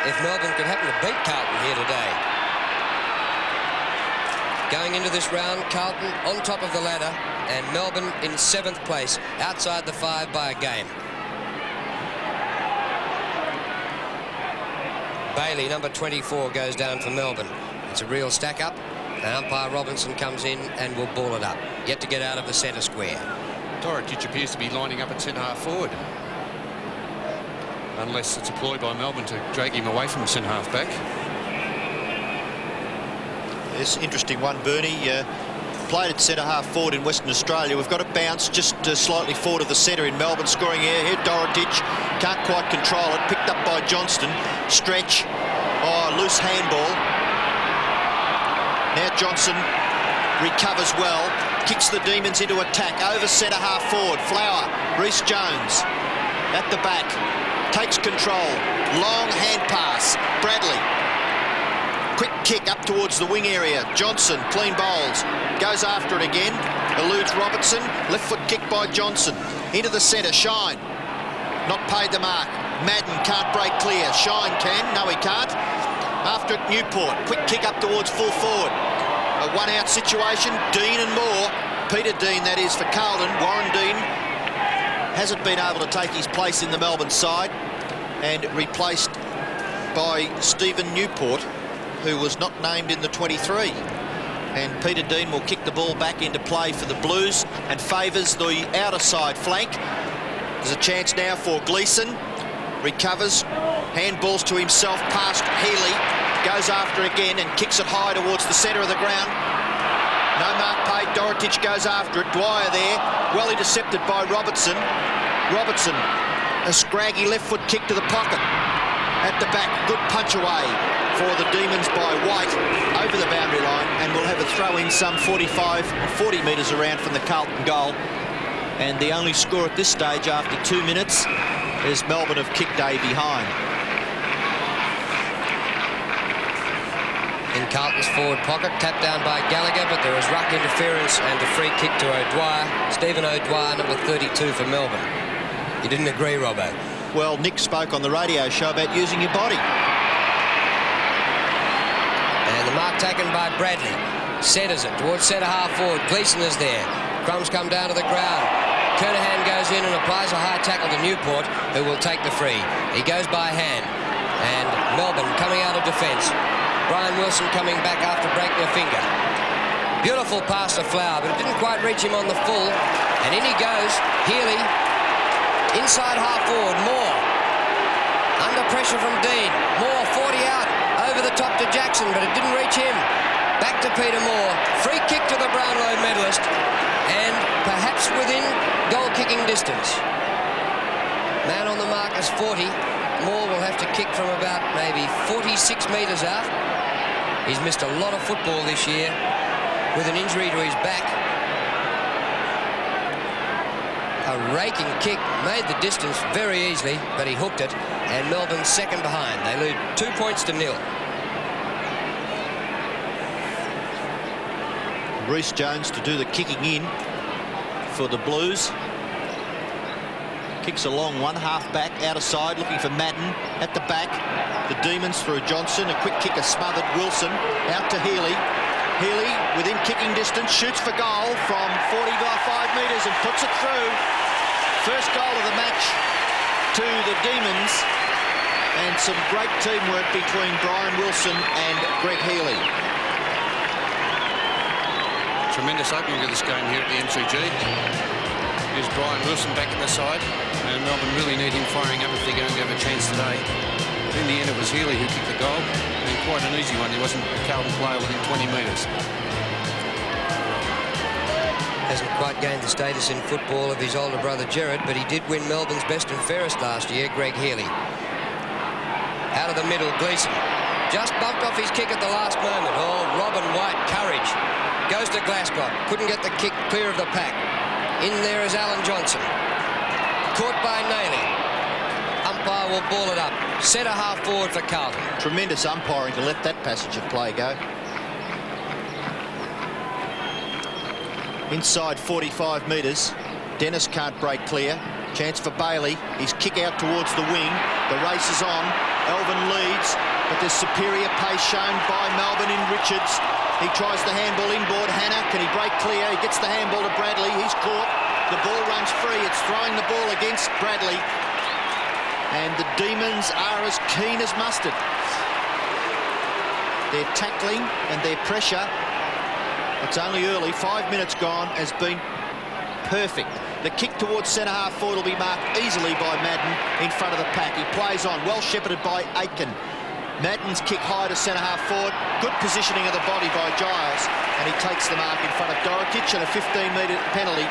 if Melbourne could happen to beat Carlton here today. Going into this round, Carlton on top of the ladder and Melbourne in 7th place, outside the 5 by a game. Bailey, number 24, goes down for Melbourne. It's a real stack-up. Umpire Robinson comes in and will ball it up. Yet to get out of the centre square. Dorotic appears to be lining up at centre-half forward. Unless it's a ploy by Melbourne to drag him away from centre-half back. It's an interesting one, Bernie. Played at centre-half forward in Western Australia. We've got a bounce just slightly forward of the centre in Melbourne, scoring air here. Dorotic can't quite control it. Picked up by Johnston. Stretch. Oh, loose handball. Now Johnson recovers well. Kicks the Demons into attack. Over centre-half forward. Flower. Reece Jones at the back. Takes control. Long hand pass. Bradley. Quick kick up towards the wing area. Johnson, clean bowls. Goes after it again. Eludes Robertson. Left foot kick by Johnson. Into the centre. Shine. Not paid the mark. Madden can't break clear. Shine can. No, he can't. After it, Newport. Quick kick up towards full forward. A one-out situation. Dean and Moore. Peter Dean, that is, for Carlton. Warren Dean hasn't been able to take his place in the Melbourne side, and replaced by Stephen Newport, who was not named in the 23. And Peter Dean will kick the ball back into play for the Blues and favours the outer side flank. There's a chance now for Gleeson. Recovers, handballs to himself past Healy, goes after again and kicks it high towards the centre of the ground. No mark paid. Dorotic goes after it. Dwyer there, well intercepted by Robertson. Robertson, a scraggy left foot kick to the pocket. At the back, good punch away for the Demons by White over the boundary line, and we'll have a throw in some 40 metres around from the Carlton goal. And the only score at this stage after 2 minutes is Melbourne have kicked a behind. In Carlton's forward pocket, tapped down by Gallagher, but there was ruck interference and a free kick to O'Dwyer. Stephen O'Dwyer, number 32 for Melbourne. You didn't agree, Robbo? Well, Nick spoke on the radio show about using your body. And the mark taken by Bradley. Centres it towards centre-half forward. Gleeson is there. Crumbs come down to the ground. Kernahan goes in and applies a high tackle to Newport, who will take the free. He goes by hand. And Melbourne coming out of defence. Brian Wilson coming back after breaking a finger. Beautiful pass to Flower, but it didn't quite reach him on the full. And in he goes. Healy. Inside half forward. Moore. Under pressure from Dean. Moore 40 out. Over the top to Jackson, but it didn't reach him. Back to Peter Moore. Free kick to the Brownlow medalist. And perhaps within goal-kicking distance. Man on the mark is 40. Moore will have to kick from about maybe 46 metres out. He's missed a lot of football this year with an injury to his back. A raking kick made the distance very easily, but he hooked it, and Melbourne's second behind. They lose 2 points to 0. Reece Jones to do the kicking in for the Blues. Kicks along one half back, outer side, looking for Madden at the back. The Demons through Johnson. A quick kick, a smothered Wilson. Out to Healy. Healy within kicking distance, shoots for goal from 45 metres and puts it through. First goal of the match to the Demons. And some great teamwork between Brian Wilson and Greg Healy. Tremendous opening to this game here at the MCG. Here's Brian Wilson back in the side, and Melbourne really need him firing up if they're going to have a chance today. But in the end, it was Healy who kicked the goal, and quite an easy one. There wasn't a Carlton player within 20 metres. Hasn't quite gained the status in football of his older brother Gerard, but he did win Melbourne's best and fairest last year, Greg Healy. Out of the middle, Gleeson. Just bumped off his kick at the last moment. Oh, Robin White, courage. Goes to Glasgow. Couldn't get the kick clear of the pack. In there is Alan Johnson. Caught by Nayley. Umpire will ball it up. Centre half forward for Carlton. Tremendous umpiring to let that passage of play go. Inside 45 metres. Dennis can't break clear. Chance for Bailey. His kick out towards the wing. The race is on. Elvin leads, but there's superior pace shown by Melbourne in Richards. He tries the handball inboard. Hannah, can he break clear? He gets the handball to Bradley. He's caught. The ball runs free. It's throwing the ball against Bradley. And the Demons are as keen as mustard. Their tackling and their pressure, it's only early, 5 minutes gone, has been perfect. The kick towards centre-half forward will be marked easily by Madden in front of the pack. He plays on, well shepherded by Aitken. Madden's kick high to centre-half forward. Good positioning of the body by Giles. And he takes the mark in front of Dorotich, and a 15-metre penalty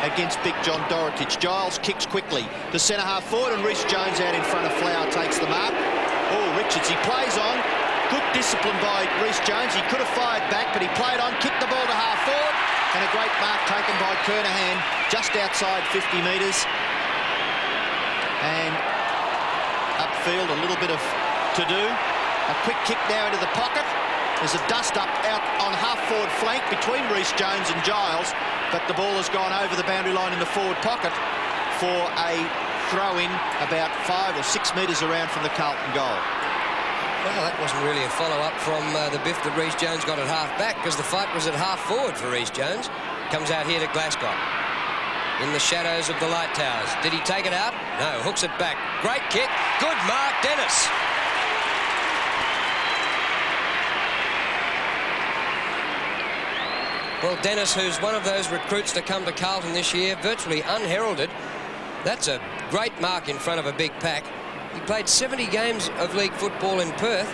against Big John Dorotich. Giles kicks quickly to centre-half forward, and Rhys Jones out in front of Flower takes the mark. Oh, Richards, he plays on. Good discipline by Rhys Jones. He could have fired back, but he played on, kicked the ball to half forward, and a great mark taken by Kernahan just outside 50 metres. And upfield, a little bit of to-do. A quick kick now into the pocket. There's a dust-up out on half-forward flank between Rhys Jones and Giles, but the ball has gone over the boundary line in the forward pocket for a throw-in about 5 or 6 metres around from the Carlton goal. Well, that wasn't really a follow-up from the biff that Rhys Jones got at half-back, because the fight was at half-forward for Rhys Jones. Comes out here to Glasgow in the shadows of the light towers. Did he take it out? No, hooks it back. Great kick. Good mark, Dennis. Well, Dennis, who's one of those recruits to come to Carlton this year, virtually unheralded. That's a great mark in front of a big pack. He played 70 games of league football in Perth,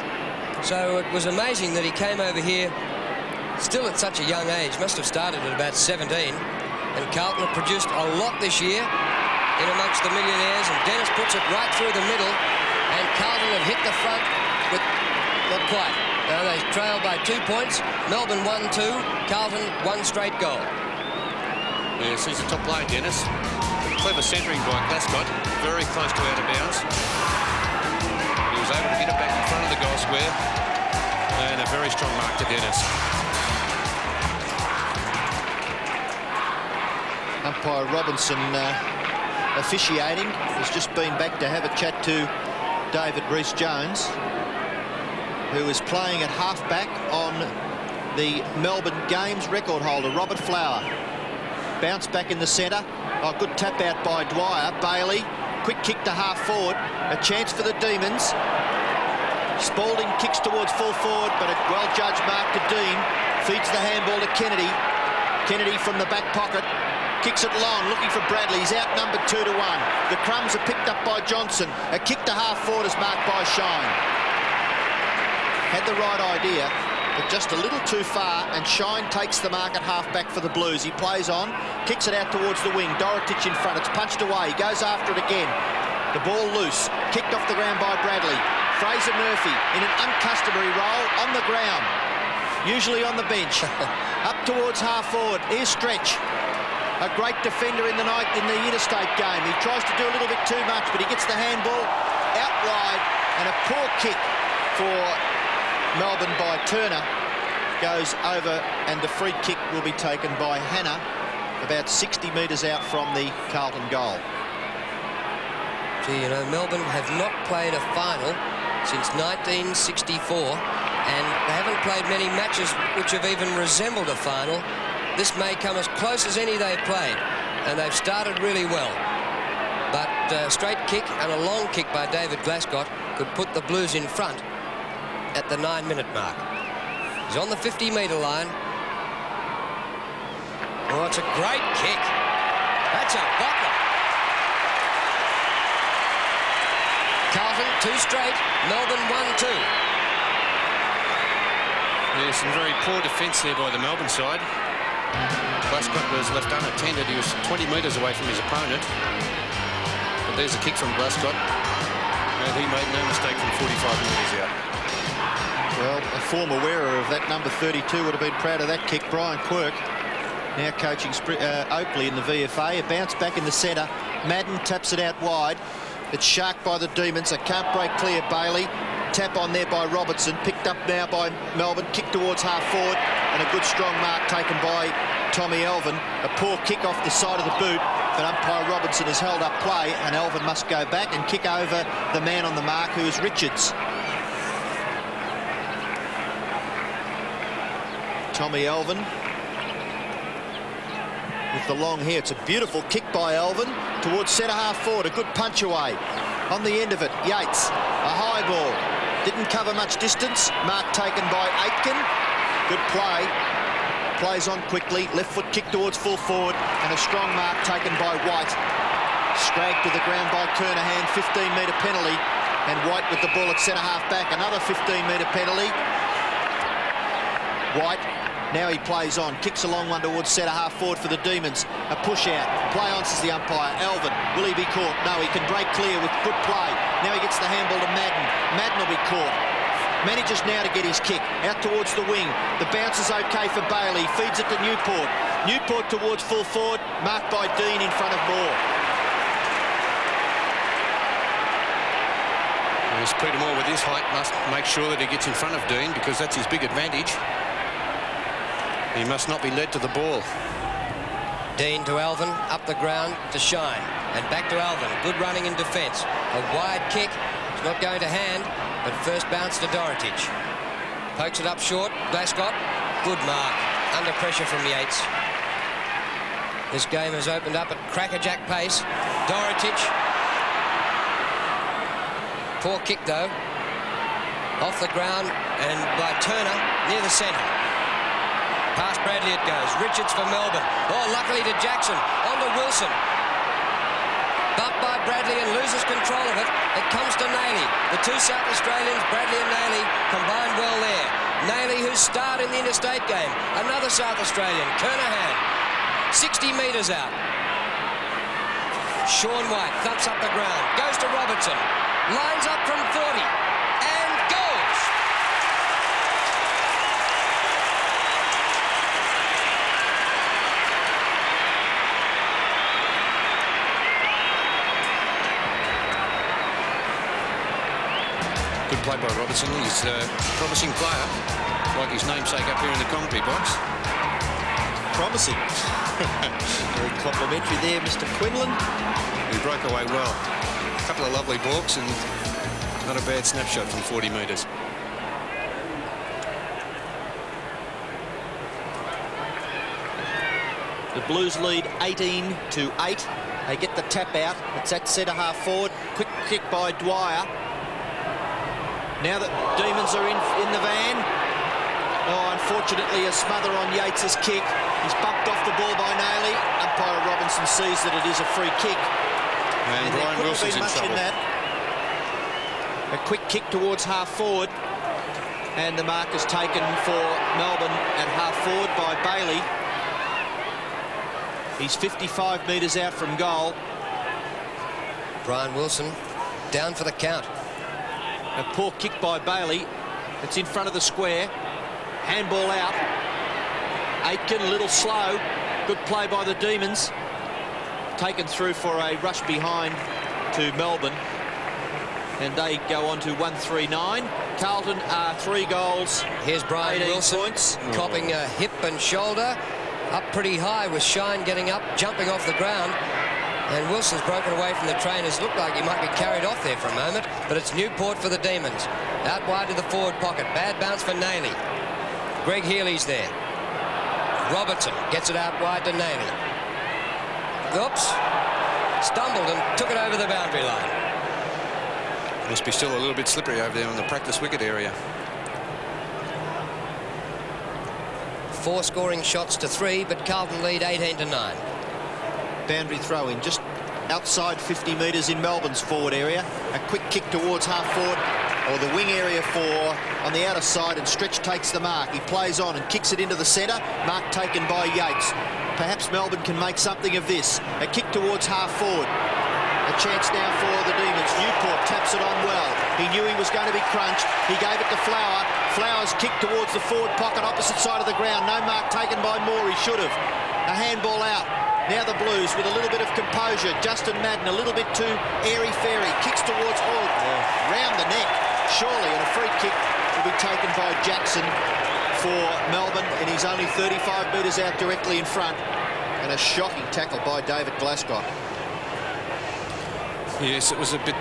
so it was amazing that he came over here still at such a young age. Must have started at about 17. And Carlton have produced a lot this year in amongst the millionaires, and Dennis puts it right through the middle, and Carlton have hit the front with not quite. Now they trail by 2 points. Melbourne 1-2, Carlton 1 straight goal. Yes, he's a top player, Dennis. Clever centering by Glasgow, very close to out of bounds. He was able to get it back in front of the goal square, and a very strong mark to Dennis. Umpire Robinson officiating. Has just been back to have a chat to David Rhys Jones, who is playing at half-back on the Melbourne Games record holder, Robert Flower. Bounce back in the centre. Oh, good tap out by Dwyer. Bailey, quick kick to half-forward. A chance for the Demons. Spalding kicks towards full forward, but a well-judged mark to Dean. Feeds the handball to Kennedy. Kennedy from the back pocket. Kicks it long, looking for Bradley. He's outnumbered 2-1. The crumbs are picked up by Johnson. A kick to half-forward is marked by Shine. Had the right idea, but just a little too far, and Shine takes the mark at half-back for the Blues. He plays on, kicks it out towards the wing. Dorotich in front. It's punched away. He goes after it again. The ball loose. Kicked off the ground by Bradley. Fraser Murphy in an uncustomary role on the ground, usually on the bench. Up towards half-forward. Here's Stretch. A great defender in the night in the interstate game. He tries to do a little bit too much, but he gets the handball out wide, and a poor kick for Melbourne by Turner goes over, and the free kick will be taken by Hannah about 60 metres out from the Carlton goal. Gee, you know, Melbourne have not played a final since 1964, and they haven't played many matches which have even resembled a final. This may come as close as any they've played, and they've started really well. But a straight kick and a long kick by David Glasgow could put the Blues in front at the 9-minute mark. He's on the 50-metre line. Oh, it's a great kick. That's a bottler. Carlton 2 straight, Melbourne 1-2. Yeah, some very poor defence there by the Melbourne side. Glasgow was left unattended. He was 20 metres away from his opponent. But there's a kick from Glasgow, and he made no mistake from 45 metres out. Well, a former wearer of that number 32 would have been proud of that kick. Brian Quirk, now coaching Oakley in the VFA. A bounce back in the centre. Madden taps it out wide. It's sharked by the Demons. They can't break clear. Bailey. Tap on there by Robertson. Picked up now by Melbourne. Kick towards half-forward. And a good strong mark taken by Tommy Elvin. A poor kick off the side of the boot. but umpire Robertson has held up play, and Elvin must go back and kick over the man on the mark, who is Richards. Tommy Elvin with the long hair. It's a beautiful kick by Elvin towards centre half forward. A good punch away. On the end of it, Yates, a high ball. Didn't cover much distance. Mark taken by Aitken. Good play. Plays on quickly. Left foot kick towards full forward, and a strong mark taken by White. Stragged to the ground by Kernahan. 15-metre penalty, and White with the ball at centre half back. Another 15-metre penalty. White. Now he plays on, kicks a long one towards centre half forward for the Demons. A push out, play on, says the umpire. Elvin, will he be caught? No, he can break clear with good play. Now he gets the handball to Madden. Madden will be caught. Manages now to get his kick out towards the wing. The bounce is okay for Bailey. Feeds it to Newport. Newport towards full forward, marked by Dean in front of Moore. Yes, Peter Moore with his height must make sure that he gets in front of Dean, because that's his big advantage. He must not be led to the ball. Dean to Elvin, up the ground to Shine, and back to Elvin. Good running in defence. A wide kick. It's not going to hand, but first bounce to Dorotich. Pokes it up short. Glascott. Good mark. Under pressure from Yates. This game has opened up at crackerjack pace. Dorotich. Poor kick, though. Off the ground and by Turner near the centre. Past Bradley it goes. Richards for Melbourne. Oh, luckily to Jackson. On to Wilson. Bumped by Bradley and loses control of it. It comes to Nailey. The two South Australians, Bradley and Nailey, combined well there. Nailey, who starred in the interstate game. Another South Australian, Kernahan. 60 metres out. Sean White thumps up the ground. Goes to Robertson. Lines up from 40. And goes. Good play by Robertson. He's a promising player, like his namesake up here in the commentary box. Promising. Very complimentary there, Mr. Quinlan. He broke away well. A couple of lovely balks and not a bad snapshot from 40 metres. The Blues lead 18-8. They get the tap out. It's at centre half forward. Quick kick by Dwyer. Now that Demons are in the van. Oh, unfortunately, a smother on Yates's kick. He's bumped off the ball by Nailey. Umpire Robinson sees that it is a free kick. And Brian Wilson's in trouble. A quick kick towards half forward. And the mark is taken for Melbourne at half forward by Bailey. He's 55 metres out from goal. Brian Wilson down for the count. A poor kick by Bailey. It's in front of the square. Handball out. Aitken, a little slow. Good play by the Demons. Taken through for a rush behind to Melbourne. And they go on to 139. Carlton are 3 goals. Here's Brian Wilson points. Copping a hip and shoulder. Up pretty high with Shine getting up, jumping off the ground. And Wilson's broken away from the trainers. Looked like he might be carried off there for a moment, but it's Newport for the Demons. Out wide to the forward pocket. Bad bounce for Nailey. Greg Healy's there. Robertson gets it out wide to Nailey. Oops. Stumbled and took it over the boundary line. Must be still a little bit slippery over there on the practice wicket area. 4 scoring shots to 3, but Carlton lead 18-9. Boundary throw in just outside 50 metres in Melbourne's forward area. A quick kick towards half forward, or the wing area on the outer side, and Stretch takes the mark. He plays on and kicks it into the centre. Mark taken by Yates. Perhaps Melbourne can make something of this. A kick towards half forward. A chance now for the Demons. Newport taps it on well. He knew he was going to be crunched. He gave it to Flower. Flower's kick towards the forward pocket, opposite side of the ground. No mark taken by Moore. He should have. A handball out. Now the Blues with a little bit of composure. Justin Madden a little bit too airy-fairy. Kicks towards round the neck. Surely, and a free kick will be taken by Jackson for Melbourne, and he's only 35 metres out directly in front. And a shocking tackle by David Glasgow. Yes, it was a bit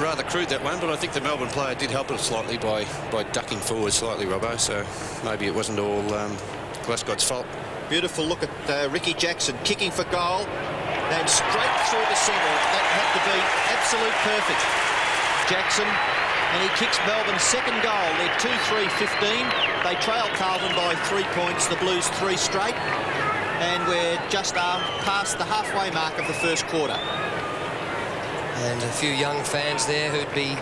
rather crude, that one, but I think the Melbourne player did help it slightly by ducking forward slightly, Robbo, so maybe it wasn't all Glasgow's fault. Beautiful look at Ricky Jackson kicking for goal, and straight through the centre. That had to be absolute perfect. Jackson, and he kicks Melbourne's second goal. They're 2-3-15. They trail Carlton by 3 points, the Blues 3 straight, and we're just past the halfway mark of the first quarter. And a few young fans there who'd be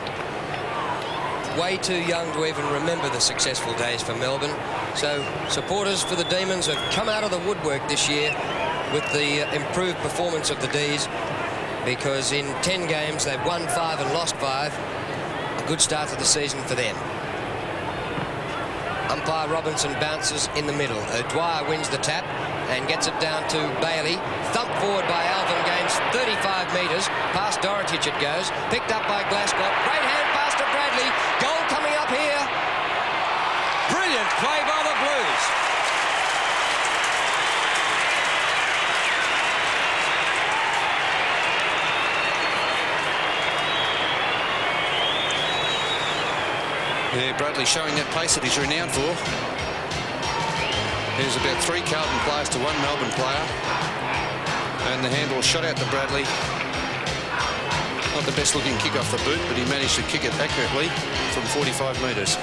way too young to even remember the successful days for Melbourne. So supporters for the Demons have come out of the woodwork this year with the improved performance of the D's, because in 10 games they've won 5 and lost 5. A good start to the season for them. Umpire Robinson bounces in the middle. O'Dwyer wins the tap and gets it down to Bailey. Thumped forward by Alvin, gains 35 metres. Past Dorotich it goes. Picked up by Glasgow. Great hand pass to Bradley. Goal coming up here. Brilliant play by the Blues. Yeah, Bradley showing that pace that he's renowned for. There's about 3 Carlton players to 1 Melbourne player. And the handball shot out to Bradley. Not the best looking kick off the boot, but he managed to kick it accurately from 45 metres.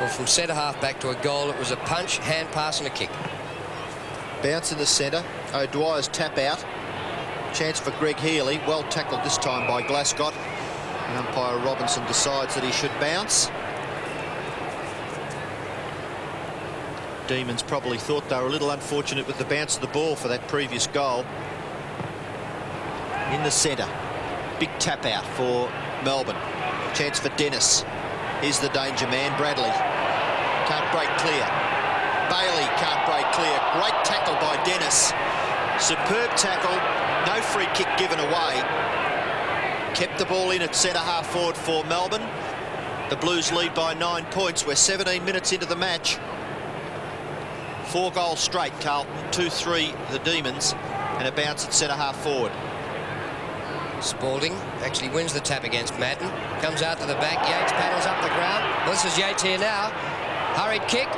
Well, from centre half back to a goal, it was a punch, hand pass and a kick. Bounce in the centre. O'Dwyer's tap out. Chance for Greg Healy. Well tackled this time by Glasgow. And umpire Robinson decides that he should bounce. Demons probably thought they were a little unfortunate with the bounce of the ball for that previous goal. In the centre. Big tap out for Melbourne. Chance for Dennis. Here's the danger man, Bradley. Can't break clear. Bailey can't break clear. Great tackle by Dennis. Superb tackle. No free kick given away. Kept the ball in at centre half forward for Melbourne. The Blues lead by 9 points. We're 17 minutes into the match. 4 goals straight, Carlton. 2-3 the Demons. And a bounce at centre half forward. Spalding actually wins the tap against Madden. Comes out to the back. Yates paddles up the ground. Well, this is Yates here now. Hurried kick.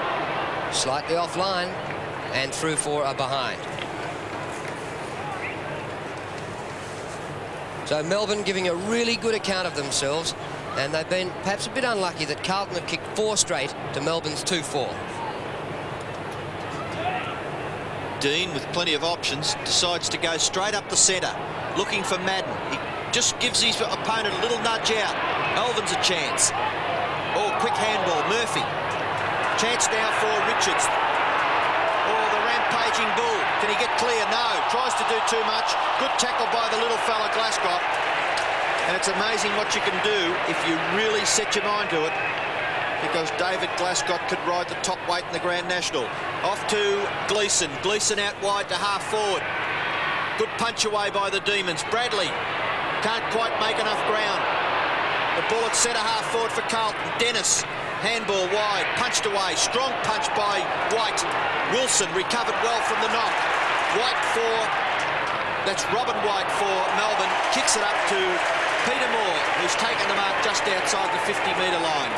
Slightly offline. And through for a behind. So Melbourne giving a really good account of themselves, and they've been perhaps a bit unlucky that Carlton have kicked 4 straight to Melbourne's 2-4. Dean, with plenty of options, decides to go straight up the centre, looking for Madden. He just gives his opponent a little nudge out. Melbourne's a chance. Oh, quick handball, Murphy. Chance now for Richards. Oh, the rampaging Bull. Can he get clear? No. Tries to do too much. Good tackle by the little fella, Glasgow. And it's amazing what you can do if you really set your mind to it, because David Glasgow could ride the top weight in the Grand National. Off to Gleeson. Gleeson out wide to half forward. Good punch away by the Demons. Bradley can't quite make enough ground. The ball at centre half forward for Carlton. Dennis. Handball wide, punched away, strong punch by White. Wilson recovered well from the knock. White that's Robin White for Melbourne, kicks it up to Peter Moore, who's taken the mark just outside the 50-metre line.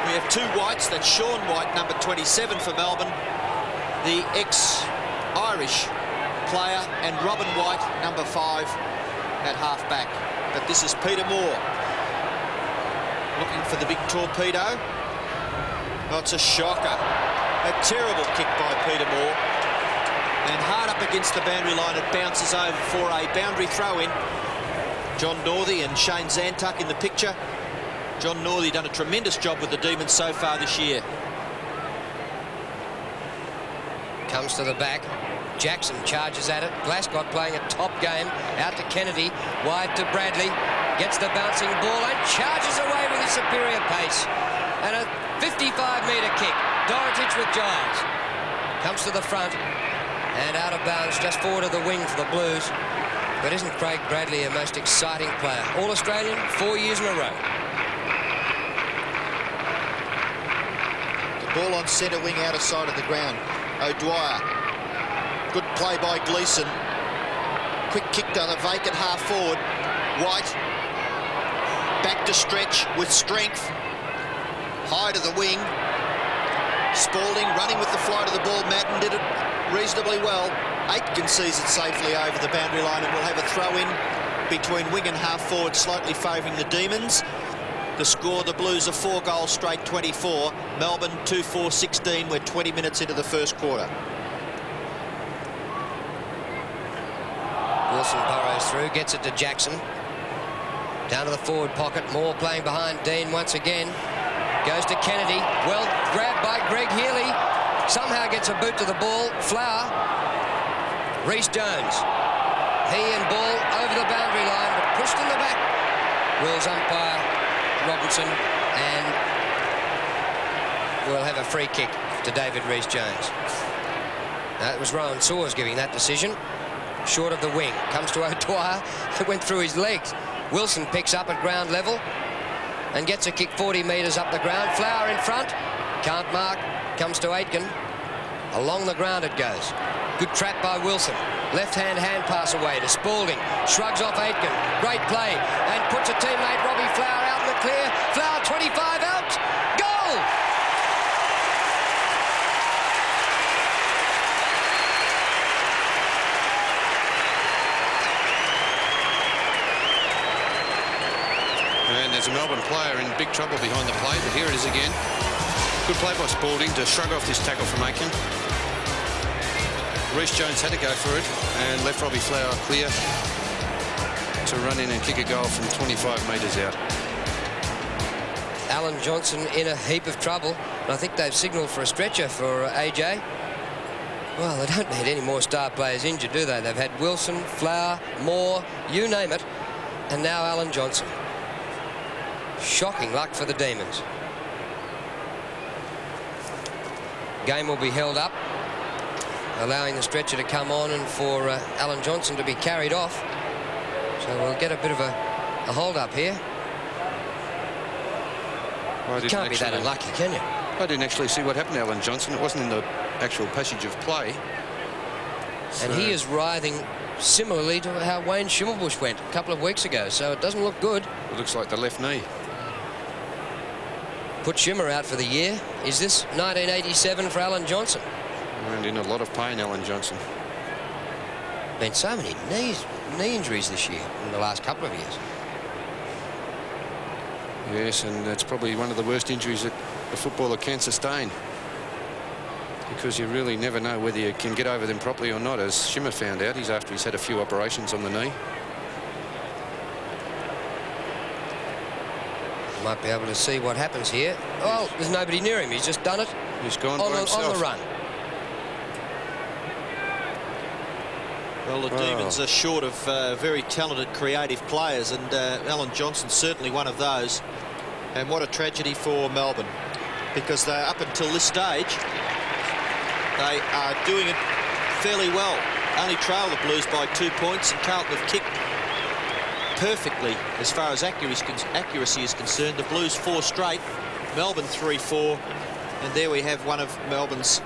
We have 2 Whites, that's Sean White, number 27 for Melbourne, the ex-Irish player, and Robin White, number 5, at half-back. But this is Peter Moore, looking for the big torpedo. Oh, it's a shocker. A terrible kick by Peter Moore. And hard up against the boundary line, it bounces over for a boundary throw-in. John Northey and Shane Zantuck in the picture. John Northey done a tremendous job with the Demons so far this year. Comes to the back. Jackson charges at it. Glasgow playing a top game. Out to Kennedy. Wide to Bradley. Gets the bouncing ball and charges away with his superior pace. And a 55-metre kick. Dorotich with Giles. Comes to the front and out of bounds just forward of the wing for the Blues. But isn't Craig Bradley a most exciting player? All-Australian 4 years in a row. The ball on centre wing outer side of the ground. O'Dwyer Good play by Gleeson. Quick kick to the vacant half forward. White back to stretch with strength. High to the wing. Spalding running with the flight of the ball. Madden did it reasonably well. Aitken sees it safely over the boundary line and will have a throw in between wing and half forward, slightly favouring the Demons. The score, the Blues are 4 goals straight, 24. Melbourne 2-4-16. We're 20 minutes into the first quarter. Wilson burrows through, gets it to Jackson. Down to the forward pocket. Moore playing behind Dean once again. Goes to Kennedy. Well grabbed by Greg Healy. Somehow gets a boot to the ball. Flower. Reece Jones. He and ball over the boundary line, but pushed in the back. Rules umpire Robinson, and we'll have a free kick to David Reece Jones. It was Rowan Soares giving that decision. Short of the wing. Comes to O'Dwyer. It went through his legs. Wilson picks up at ground level and gets a kick 40 metres up the ground. Flower in front. Can't mark. Comes to Aitken. Along the ground it goes. Good trap by Wilson. Left-hand hand pass away to Spalding. Shrugs off Aitken. Great play. And puts a teammate, Robbie Flower, out in the clear. Flower, 25 out. Goal! And there's a Melbourne player in big trouble behind the play, but here it is again. Good play by Spalding to shrug off this tackle from Aitken. Reece Jones had to go for it and left Robbie Flower clear to run in and kick a goal from 25 metres out. Alan Johnson in a heap of trouble. And I think they've signalled for a stretcher for AJ. Well, they don't need any more star players injured, do they? They've had Wilson, Flower, Moore, you name it. And now Alan Johnson. Shocking luck for the Demons. Game will be held up, allowing the stretcher to come on and for Alan Johnson to be carried off. So we'll get a bit of a hold up here. You can't be that unlucky, can you? I didn't actually see what happened to Alan Johnson. It wasn't in the actual passage of play. And he is writhing similarly to how Wayne Schimmelbusch went a couple of weeks ago, so it doesn't look good. It looks like the left knee. Put Schimmer out for the year. Is this 1987 for Alan Johnson? And in a lot of pain, Alan Johnson. Been so many knee injuries this year in the last couple of years. Yes, and that's probably one of the worst injuries that a footballer can sustain, because you really never know whether you can get over them properly or not, as Schimmer found out. He's had a few operations on the knee. Might be able to see what happens here. Oh, there's nobody near him. He's just done it. He's gone by himself. On the run. Well, the Demons are short of very talented, creative players, and Alan Johnson's certainly one of those. And what a tragedy for Melbourne, because they're up until this stage, they are doing it fairly well. Only trail the Blues by 2 points, and Carlton have kicked perfectly as far as accuracy is concerned. The Blues 4 straight, Melbourne 3-4, and there we have one of Melbourne's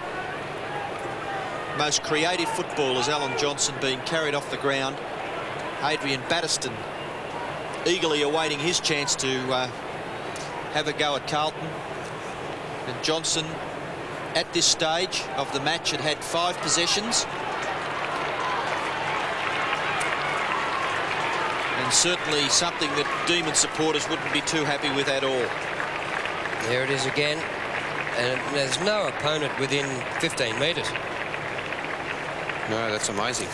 most creative footballers, Alan Johnson, being carried off the ground. Adrian Battiston eagerly awaiting his chance to have a go at Carlton. And Johnson, at this stage of the match, had 5 possessions. And certainly something that Demon supporters wouldn't be too happy with at all. There it is again. And there's no opponent within 15 metres. No, that's amazing.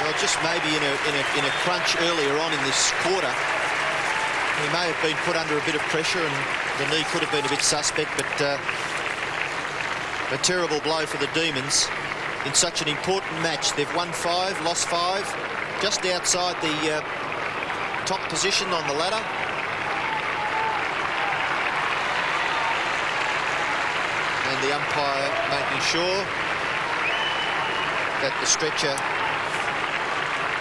Well, just maybe in a crunch earlier on in this quarter, he may have been put under a bit of pressure, and the knee could have been a bit suspect, but a terrible blow for the Demons in such an important match. They've won 5, lost 5, just outside the top position on the ladder. And the umpire making sure that the stretcher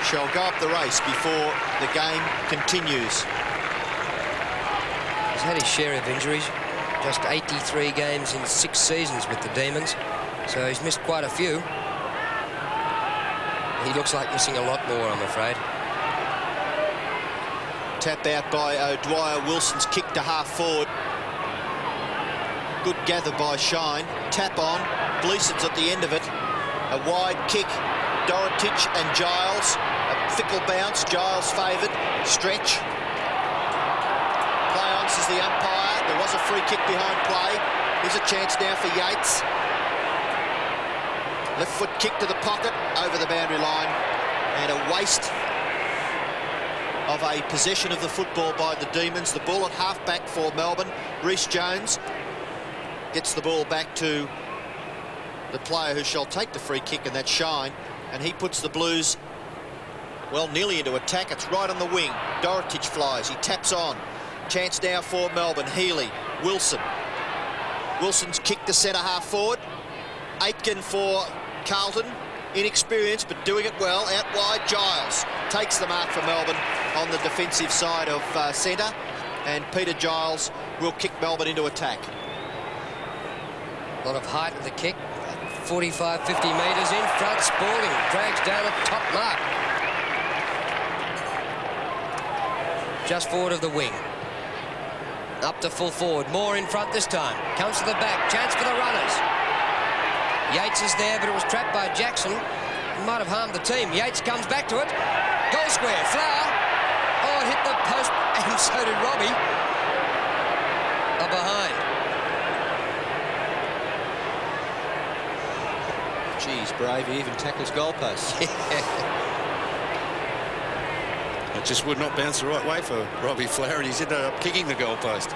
shall go up the race before the game continues. He's had his share of injuries. Just 83 games in 6 seasons with the Demons, so he's missed quite a few. He looks like missing a lot more, I'm afraid. Tap out by O'Dwyer. Wilson's kick to half forward. Good gather by Shine. Tap on. Gleeson's at the end of it. A wide kick. Dorotich and Giles. A fickle bounce. Giles favoured. Stretch. Play on, says the umpire. There was a free kick behind play. Here's a chance now for Yates. Left foot kick to the pocket. Over the boundary line. And a waste of a possession of the football by the Demons. The ball at half-back for Melbourne. Reece Jones gets the ball back to the player who shall take the free kick, and that's Shine. And he puts the Blues, well, nearly into attack. It's right on the wing. Dorotich flies. He taps on. Chance now for Melbourne. Healy. Wilson. Wilson's kick to centre half forward. Aitken for Carlton. Inexperienced, but doing it well. Out wide, Giles takes the mark for Melbourne on the defensive side of centre, and Peter Giles will kick Melbourne into attack. A lot of height of the kick. 45, 50 metres in front. Spalding drags down a top mark. Just forward of the wing. Up to full forward. More in front this time. Comes to the back. Chance for the runners. Yates is there, but it was trapped by Jackson. It might have harmed the team. Yates comes back to it. Goal square. Flower. Oh, it hit the post, and so did Robbie. Behind. Geez, brave. He even tackles goalposts. It just would not bounce the right way for Robbie Flower, and he's ended up kicking the goalpost.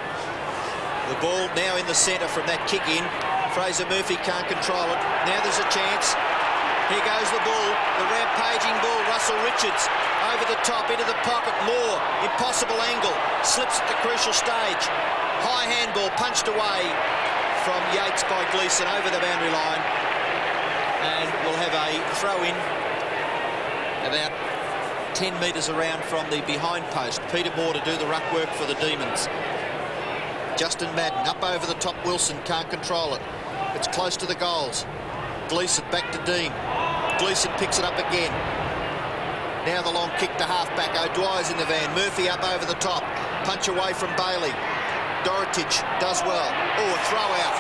The ball now in the centre from that kick in. Fraser Murphy can't control it. Now there's a chance. Here goes the ball. The rampaging ball. Russell Richards over the top into the pocket. Moore. Impossible angle. Slips at the crucial stage. High handball punched away from Yates by Gleeson over the boundary line. And we'll have a throw in about 10 metres around from the behind post. Peter Moore to do the ruck work for the Demons. Justin Madden up over the top. Wilson can't control it. It's close to the goals. Gleeson back to Dean. Gleeson picks it up again. Now the long kick to half-back. O'Dwyer's in the van. Murphy up over the top. Punch away from Bailey. Dorotich does well. Oh, a throw out.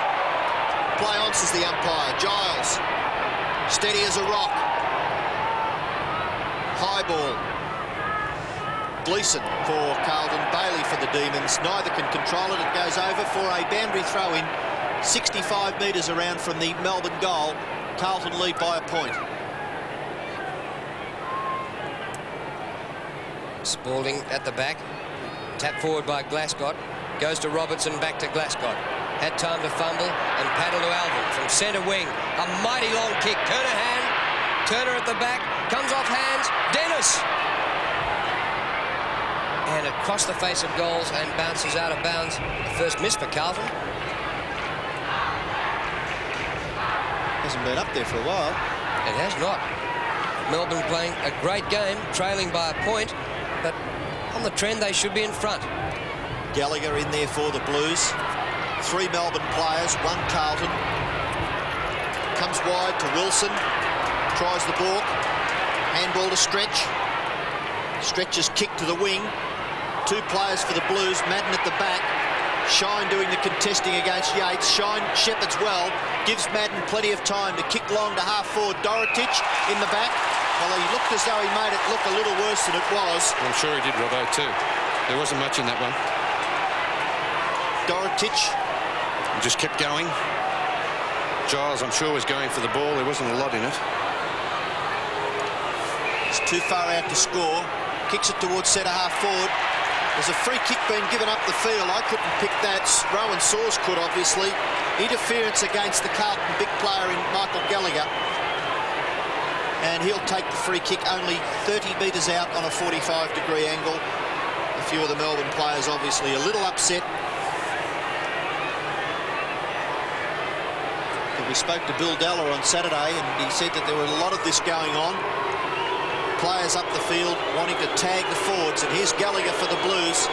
Play on, says the umpire. Giles. Steady as a rock. High ball. Gleeson for Carlton. Bailey for the Demons. Neither can control it. It goes over for a boundary throw-in. 65 metres around from the Melbourne goal. Carlton lead by a point. Spalding at the back. Tap forward by Glascott. Goes to Robertson, back to Glascott. Had time to fumble and paddle to Alvin from centre wing. A mighty long kick. Kernahan. Turner at the back. Comes off hands. Dennis. And across the face of goals and bounces out of bounds. The first miss for Carlton. Hasn't been up there for a while. It has not. Melbourne playing a great game, trailing by a point, but on the trend they should be in front. Gallagher in there for the Blues. 3 Melbourne players, 1 Carlton. Comes wide to Wilson. Tries the ball. Handball to Stretch. Stretch's kick to the wing. 2 players for the Blues. Madden at the back. Shine doing the contesting against Yates. Shine shepherds well. Gives Madden plenty of time to kick long to half forward. Dorotich in the back. Well, he looked as though he made it look a little worse than it was. I'm sure he did, Robbo, too. There wasn't much in that one. Dorotich. He just kept going. Giles, I'm sure, was going for the ball. There wasn't a lot in it. It's too far out to score. Kicks it towards centre half forward. There's a free kick being given up the field. I couldn't pick that. Rowan Saws could, obviously. Interference against the Carlton big player in Michael Gallagher. And he'll take the free kick only 30 metres out on a 45-degree angle. A few of the Melbourne players obviously a little upset. But we spoke to Bill Dalla on Saturday, and he said that there were a lot of this going on. Players up the field wanting to tag the forwards, and here's Gallagher for the Blues.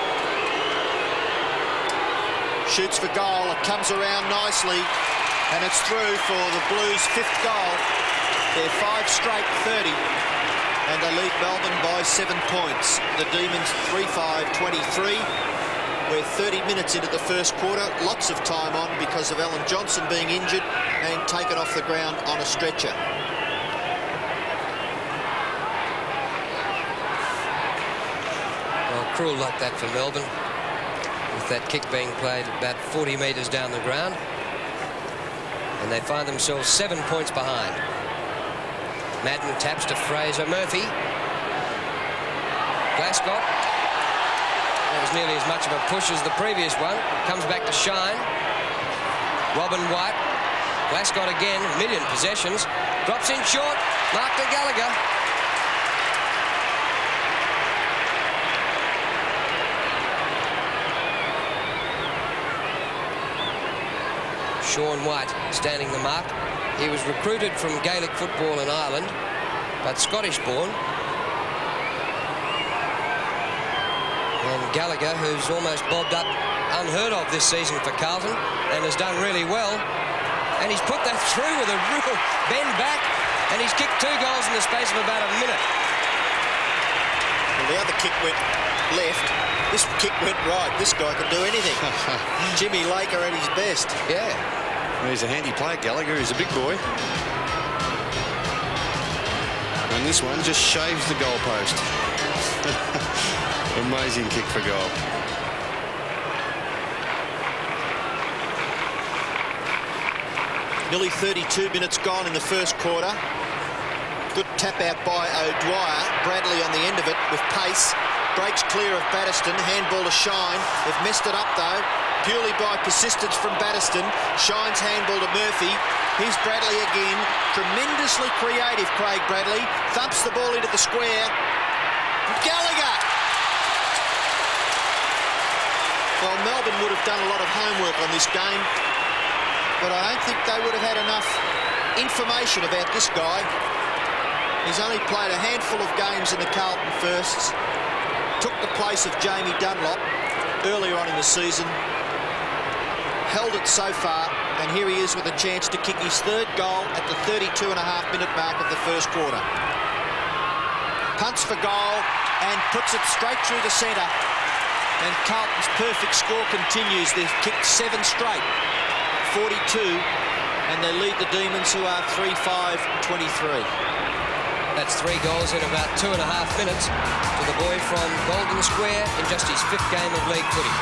Shoots for goal. It comes around nicely. And it's through for the Blues' 5th goal. They're 5 straight 30. And they lead Melbourne by 7 points. The Demons 3-5-23. We're 30 minutes into the first quarter. Lots of time on because of Alan Johnson being injured and taken off the ground on a stretcher. Well, cruel luck that for Melbourne, with that kick being played about 40 metres down the ground. And they find themselves 7 points behind. Madden taps to Fraser Murphy. Glasgow. That was nearly as much of a push as the previous one. Comes back to Shine. Robin White. Glasgow again, 1 million possessions. Drops in short. Mark to Gallagher. Sean White standing the mark. He was recruited from Gaelic football in Ireland, but Scottish-born. And Gallagher, who's almost bobbed up unheard of this season for Carlton and has done really well. And he's put that through with a real bend back, and he's kicked 2 goals in the space of about a minute. Well, the other kick went left. This kick went right. This guy can do anything. Jimmy Laker at his best. Yeah. He's a handy player, Gallagher. He's a big boy. And this one just shaves the goalpost. Amazing kick for goal. Nearly 32 minutes gone in the first quarter. Good tap out by O'Dwyer. Bradley on the end of it with pace. Breaks clear of Batterston. Handball to Shine. They've messed it up though. Purely by persistence from Batterston. Shine's handball to Murphy. Here's Bradley again. Tremendously creative, Craig Bradley. Thumps the ball into the square. Gallagher! Well, Melbourne would have done a lot of homework on this game, but I don't think they would have had enough information about this guy. He's only played a handful of games in the Carlton firsts. Took the place of Jamie Dunlop earlier on in the season. Held it so far, and here he is with a chance to kick his 3rd goal at the 32.5-minute mark of the first quarter. Punts for goal and puts it straight through the centre. And Carlton's perfect score continues. They've kicked 7 straight, 42, and they lead the Demons, who are 3-5-23. That's 3 goals in about 2.5 minutes to the boy from Golden Square in just his 5th game of league footy.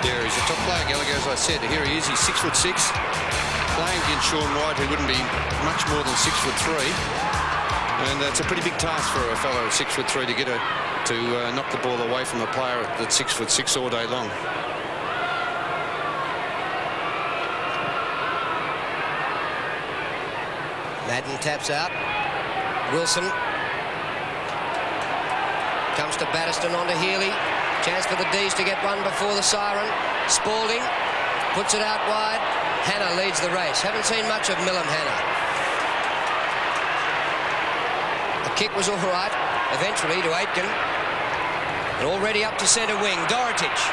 Yeah, he's a top player, Gallagher, as I said. Here he is, he's 6'6", playing against Sean White, who wouldn't be much more than 6'3", and it's a pretty big task for a fellow at 6'3" to get to knock the ball away from a player that's 6'6" all day long. Madden taps out. Wilson comes to Batterston onto Healy. Chance for the D's to get one before the siren. Spalding puts it out wide. Hannah leads the race. Haven't seen much of Millham Hannah. The kick was all right, eventually to Aitken. And already up to centre wing. Dorotich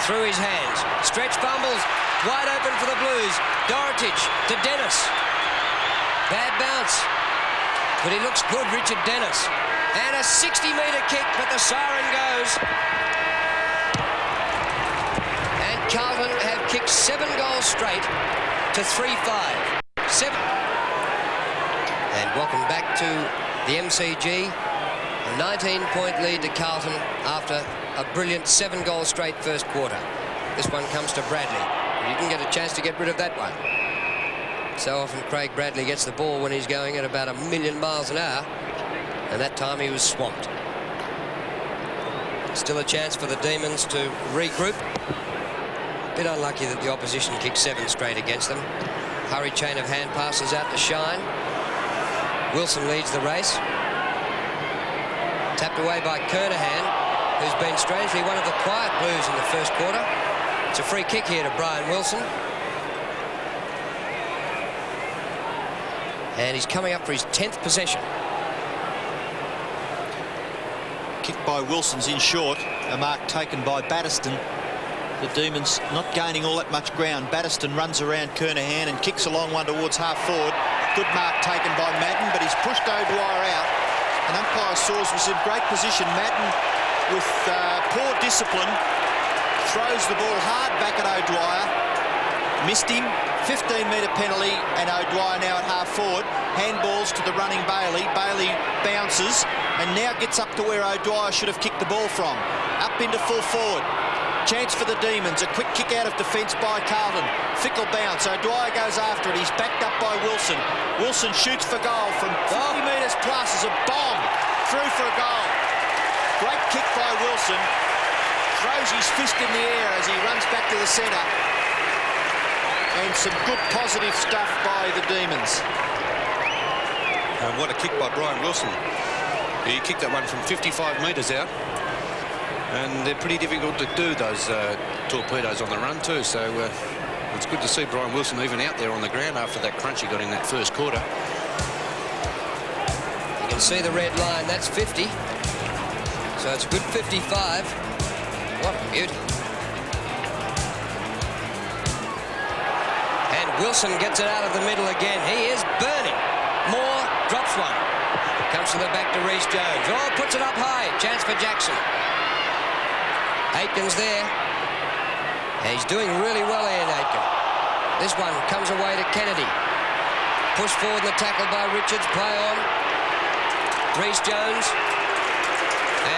through his hands. Stretch fumbles. Wide open for the Blues. Dorotich to Dennis. Bad bounce. But he looks good, Richard Dennis. And a 60-metre kick, but the siren goes. Carlton have kicked 7 goals straight to 3-5. 7. And welcome back to the MCG. A 19-point lead to Carlton after a brilliant 7 goals straight first quarter. This one comes to Bradley. He didn't get a chance to get rid of that one. So often Craig Bradley gets the ball when he's going at about 1,000,000 miles an hour. And that time he was swamped. Still a chance for the Demons to regroup. Bit unlucky that the opposition kicked 7 straight against them. Hurried chain of hand passes out to Shine. Wilson leads the race. Tapped away by Kernahan, who's been strangely one of the quiet Blues in the first quarter. It's a free kick here to Brian Wilson. And he's coming up for his 10th possession. Kick by Wilson's in short. A mark taken by Batterston. The Demons not gaining all that much ground. Batterston runs around Kernahan and kicks a long one towards half forward. Good mark taken by Madden, but he's pushed O'Dwyer out. And umpire Saws was in great position. Madden, with poor discipline, throws the ball hard back at O'Dwyer. Missed him. 15-metre penalty, and O'Dwyer now at half forward. Handballs to the running Bailey. Bailey bounces and now gets up to where O'Dwyer should have kicked the ball from. Up into full forward. Chance for the Demons. A quick kick out of defence by Carlton. Fickle bounce. O'Dwyer goes after it. He's backed up by Wilson. Wilson shoots for goal from 50 metres plus as a bomb through for a goal. Great kick by Wilson. Throws his fist in the air as he runs back to the centre. And some good positive stuff by the Demons. And what a kick by Brian Wilson. He kicked that one from 55 metres out. And they're pretty difficult to do, those torpedoes on the run too. So it's good to see Brian Wilson even out there on the ground after that crunch he got in that first quarter. You can see the red line. That's 50. So it's a good 55. What a beauty. And Wilson gets it out of the middle again. He is burning. Moore drops one. Comes to the back to Reece Jones. Oh, puts it up high. Chance for Jackson. Aitken's there. And he's doing really well, Ian Aitken. This one comes away to Kennedy. Push forward the tackle by Richards. Play on. Reece Jones.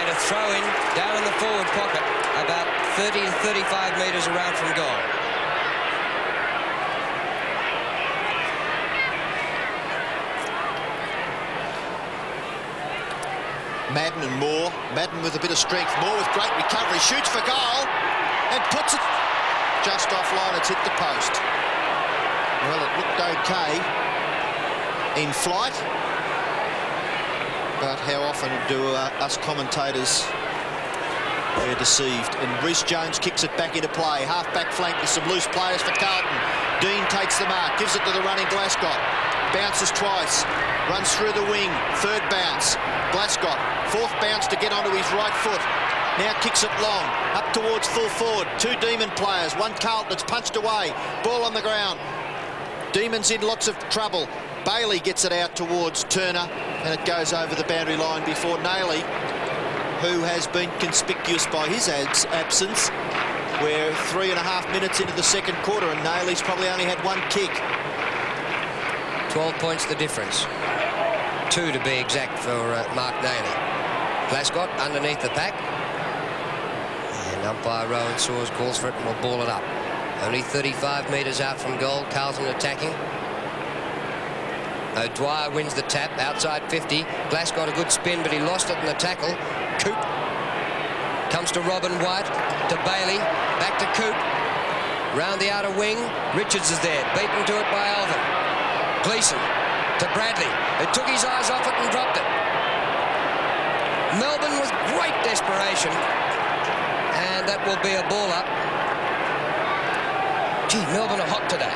And a throw-in down in the forward pocket, about 30 to 35 metres around from goal. Madden and Moore. Madden with a bit of strength. Moore with great recovery. Shoots for goal and puts it just offline. It's hit the post. Well, it looked okay in flight. But how often do us commentators, we're deceived. And Reece Jones kicks it back into play. Half-back flank with some loose players for Carlton. Dean takes the mark. Gives it to the running Glasgow. Bounces twice. Runs through the wing. Third bounce. Glasgow. Fourth bounce to get onto his right foot. Now kicks it long. Up towards full forward. Two Demon players. One Carlton. It's punched away. Ball on the ground. Demons in lots of trouble. Bailey gets it out towards Turner. And it goes over the boundary line before Nailey, who has been conspicuous by his absence. We're 3.5 minutes into the second quarter and Nailey's probably only had one kick. 12 points the difference. 2 to be exact for Mark Nailey. Glasgow underneath the pack. And umpire Rowan Saws calls for it and will ball it up. Only 35 metres out from goal. Carlton attacking. O'Dwyer wins the tap outside 50. Glasgow got a good spin, but he lost it in the tackle. Coop comes to Robin White, to Bailey, back to Coop. Round the outer wing, Richards is there, beaten to it by Alvin. Gleeson to Bradley, who took his eyes off it and dropped it. Melbourne with great desperation, and that will be a ball up. Gee, Melbourne are hot today.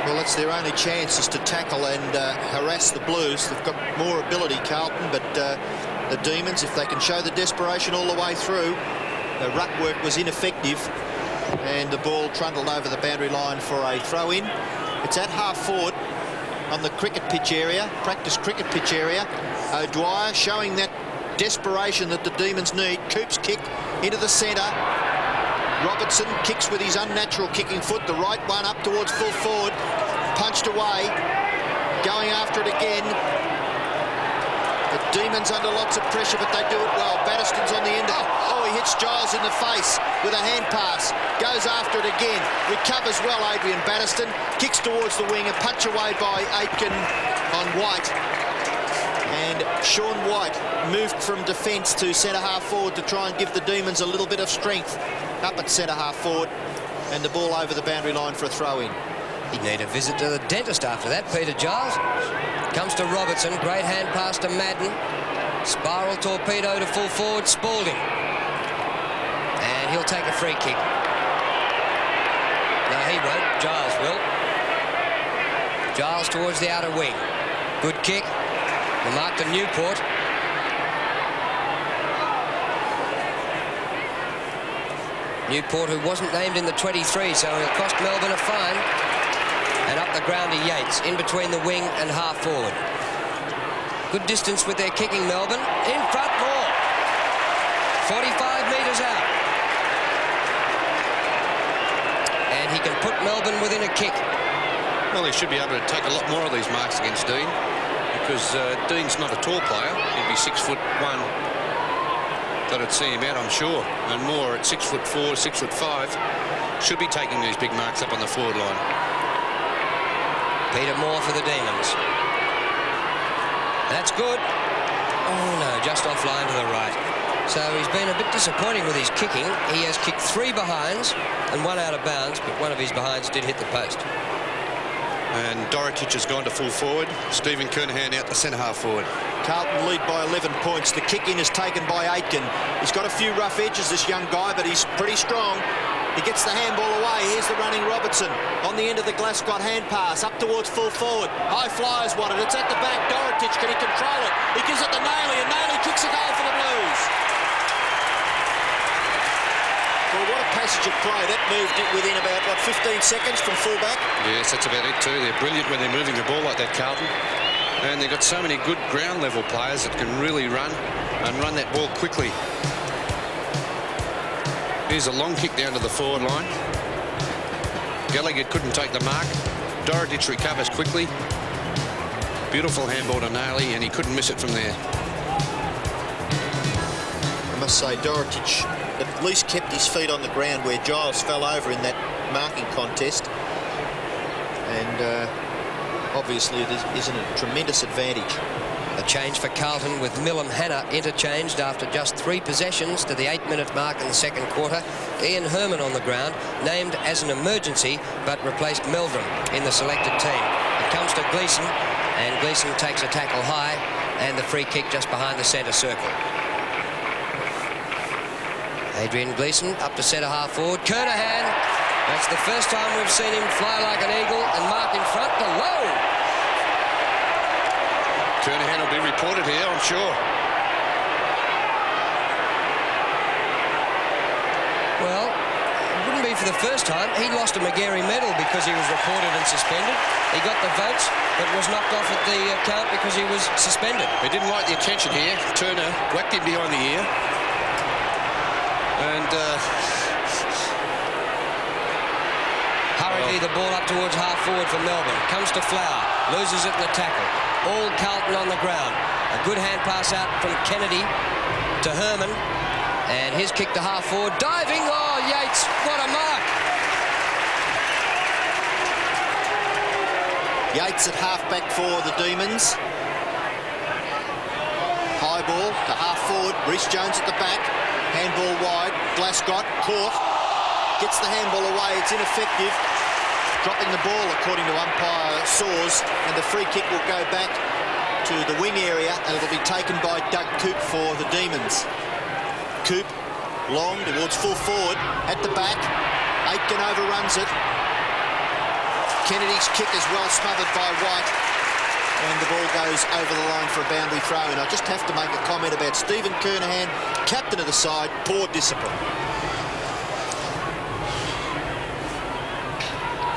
Well, it's their only chance is to tackle and harass the Blues. They've got more ability, Carlton, but the Demons, if they can show the desperation all the way through, the ruck work was ineffective, and the ball trundled over the boundary line for a throw-in. It's at half forward on the cricket pitch area, practice cricket pitch area. O'Dwyer showing that desperation that the Demons need. Coop's kick into the centre. Robertson kicks with his unnatural kicking foot, the right one up towards full forward, punched away, going after it again. The Demons under lots of pressure, but they do it well. Batterston's on the end of it. Oh, he hits Giles in the face with a hand pass, goes after it again, recovers well, Adrian Batterston, kicks towards the wing, a punch away by Aitken on White. And Sean White moved from defence to centre-half forward to try and give the Demons a little bit of strength. Up at centre-half forward, and the ball over the boundary line for a throw-in. He'd need a visit to the dentist after that, Peter Giles. Comes to Robertson, great hand pass to Madden. Spiral torpedo to full forward, Spalding. And he'll take a free kick. No, he won't, Giles will. Giles towards the outer wing. Good kick. The mark to Newport. Newport, who wasn't named in the 23, so it'll cost Melbourne a fine. And up the ground to Yates, in between the wing and half forward. Good distance with their kicking, Melbourne. In front, more. 45 metres out. And he can put Melbourne within a kick. Well, he should be able to take a lot more of these marks against Dean, because Dean's not a tall player. He'd be 6'1". That'd see him out, I'm sure. And Moore at 6'4", 6'5", should be taking these big marks up on the forward line. Peter Moore for the Demons. That's good. Oh no, just offline to the right. So he's been a bit disappointing with his kicking. He has kicked 3 behinds and 1 out of bounds, but one of his behinds did hit the post. And Dorotic has gone to full forward. Stephen Kernahan out to centre-half forward. Carlton lead by 11 points. The kick-in is taken by Aitken. He's got a few rough edges, this young guy, but he's pretty strong. He gets the handball away. Here's the running Robertson on the end of the Glasgow hand pass up towards full forward. High flyers want it. It's at the back. Dorotic, can he control it? He gives it to Nailey, and Nailey kicks a goal for the Blues. Well, what a passage of play. That moved it within about, 15 seconds from fullback? Yes, that's about it too. They're brilliant when they're moving the ball like that, Carlton. And they've got so many good ground-level players that can really run and run that ball quickly. Here's a long kick down to the forward line. Gallagher couldn't take the mark. Dorotic recovers quickly. Beautiful handball to Nailey, and he couldn't miss it from there. I must say, Dorotic at least kept his feet on the ground where Giles fell over in that marking contest. And obviously it is a tremendous advantage. A change for Carlton with Millum Hanna interchanged after just 3 possessions to the 8-minute mark in the second quarter. Ian Herman on the ground, named as an emergency, but replaced Meldrum in the selected team. It comes to Gleeson, and Gleeson takes a tackle high, and the free kick just behind the centre circle. Adrian Gleeson up to centre half forward. Kernahan, that's the first time we've seen him fly like an eagle and mark in front to low. Kernahan will be reported here, I'm sure. Well, it wouldn't be for the first time. He lost a McGarry medal because he was reported and suspended. He got the votes, but was knocked off at the count because he was suspended. He didn't like the attention here. Turner whacked him behind the ear. And hurriedly the ball up towards half forward for Melbourne. Comes to Flower, loses it in the tackle. All Carlton on the ground. A good hand pass out from Kennedy to Herman, and his kick to half forward. Diving, oh Yates, what a mark! Yates at half-back for the Demons. High ball to half forward. Rhys Jones at the back. Handball wide. Glasgow caught. Gets the handball away. It's ineffective. Dropping the ball, according to umpire Saws, and the free kick will go back to the wing area, and it'll be taken by Doug Coop for the Demons. Coop, long towards full forward, at the back. Aitken overruns it. Kennedy's kick is well smothered by White, and the ball goes over the line for a boundary throw. And I just have to make a comment about Stephen Kernahan, captain of the side, poor discipline.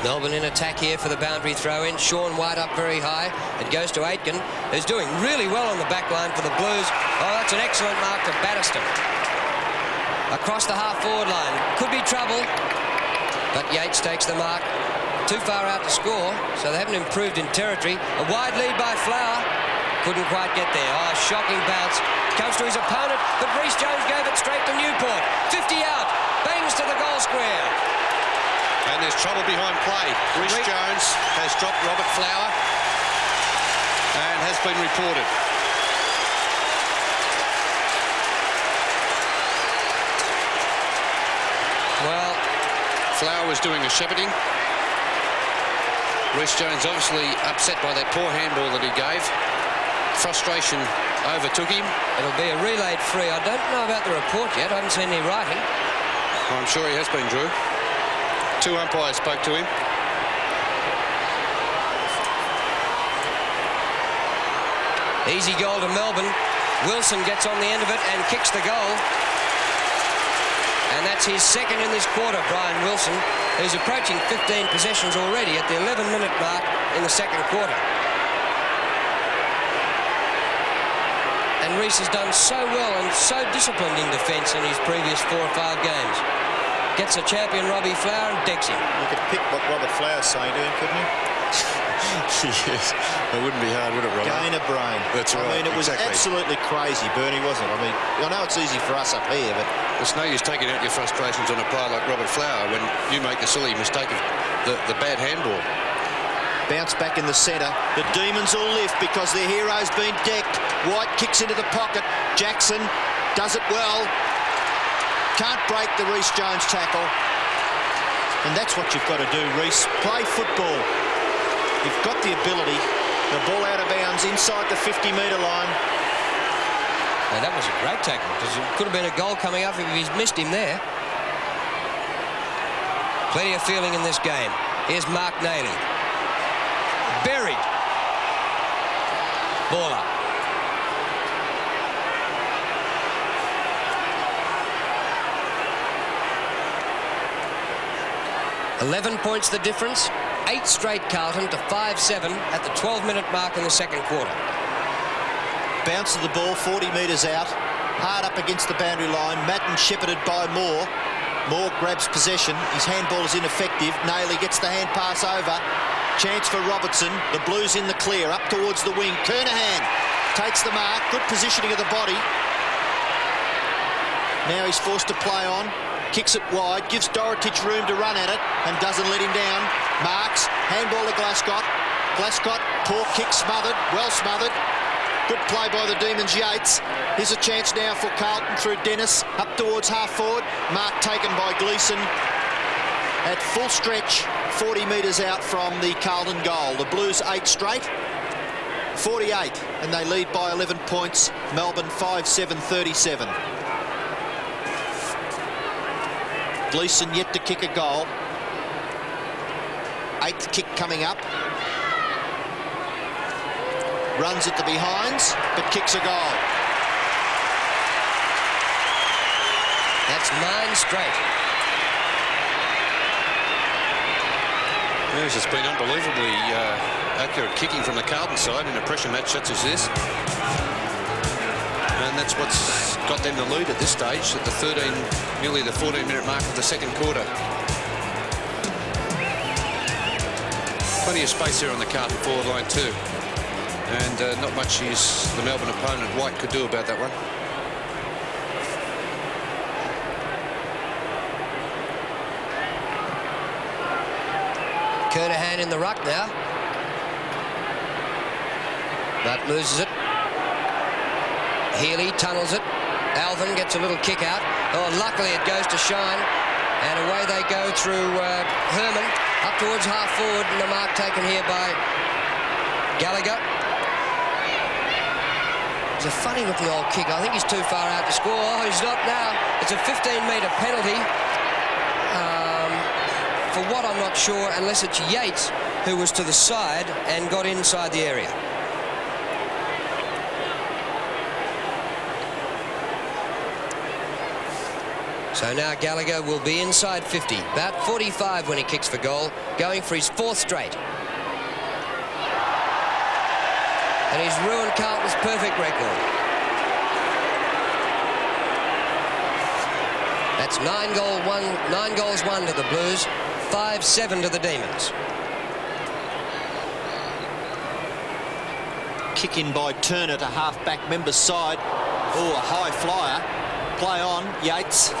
Melbourne in attack here for the boundary throw-in. Sean White up very high. It goes to Aitken, who's doing really well on the back line for the Blues. Oh, that's an excellent mark to Batterston. Across the half-forward line. Could be trouble, but Yates takes the mark. Too far out to score, so they haven't improved in territory. A wide lead by Flower. Couldn't quite get there. Oh, shocking bounce. Comes to his opponent, but Rhys Jones gave it straight to Newport. 50 out. Bangs to the goal square. And there's trouble behind play. Rhys Jones has dropped Robert Flower and has been reported. Well, Flower was doing a shepherding. Rhys Jones obviously upset by that poor handball that he gave. Frustration overtook him. it'll be a relayed free. I don't know about the report yet. I haven't seen any writing. I'm sure he has been, Drew. 2 umpires spoke to him. Easy goal to Melbourne. Wilson gets on the end of it and kicks the goal. And that's his second in this quarter, Brian Wilson, who's approaching 15 possessions already at the 11-minute mark in the second quarter. And Reece has done so well and so disciplined in defence in his previous 4 or 5 games. Gets a champion, Robbie Flower, and decks him. You could pick what Robert Flower's saying to him, couldn't you? Yes, it wouldn't be hard, would it, Robert? Gain a brain. That's right. I mean, it was absolutely crazy, Bernie, wasn't it? I mean, I know it's easy for us up here, but It's no use taking out your frustrations on a player like Robert Flower when you make the silly mistake of the bad handball. Bounce back in the centre. The Demons will lift because their hero's been decked. White kicks into the pocket. Jackson does it well. Can't break the Reece Jones tackle. And that's what you've got to do, Reece. Play football. You've got the ability. The ball out of bounds inside the 50-metre line. And that was a great tackle, because it could have been a goal coming up if he's missed him there. Plenty of feeling in this game. Here's Mark Nayley. Buried. Ball up. $11 points the difference. 8 straight Carlton to 5-7 at the 12-minute mark in the second quarter. Bounce of the ball 40 metres out. Hard up against the boundary line. Madden shepherded by Moore. Moore grabs possession. His handball is ineffective. Nayley gets the hand pass over. Chance for Robertson. The Blues in the clear. Up towards the wing. Kernahan takes the mark. Good positioning of the body. Now he's forced to play on. Kicks it wide. Gives Dorotich room to run at it and doesn't let him down. Marks. Handball to Glascott. Glascott. Poor kick smothered. Well smothered. Good play by the Demons, Yates. Here's a chance now for Carlton through Dennis. Up towards half forward. Mark taken by Gleeson. At full stretch, 40 metres out from the Carlton goal. The Blues 8 straight, 48, and they lead by 11 points. Melbourne 5-7-37. Gleeson yet to kick a goal. 8th kick coming up. Runs at the behinds, but kicks a goal. That's 9 straight. Yes, it's been unbelievably accurate kicking from the Carlton side in a pressure match such as this. And that's what's got them the lead at this stage at the nearly the 14-minute mark of the second quarter. Plenty of space there on the Carlton forward line too. And not much the Melbourne opponent, White, could do about that one. Kernahan in the ruck now. But loses it. Healy tunnels it. Alvin gets a little kick out. Oh, luckily it goes to Shine. And away they go through Herman up towards half forward, and the mark taken here by Gallagher. It's a funny looking old kick. I think he's too far out to score. Oh, he's not now. It's a 15-metre penalty. For what, I'm not sure, unless it's Yates who was to the side and got inside the area. So now Gallagher will be inside 50, about 45 when he kicks for goal, going for his 4th straight. And he's ruined Carlton's perfect record. That's 9 goals won to the Blues, 5-7 to the Demons. Kick in by Turner to half-back member's side. Oh, a high flyer. Play on. Yates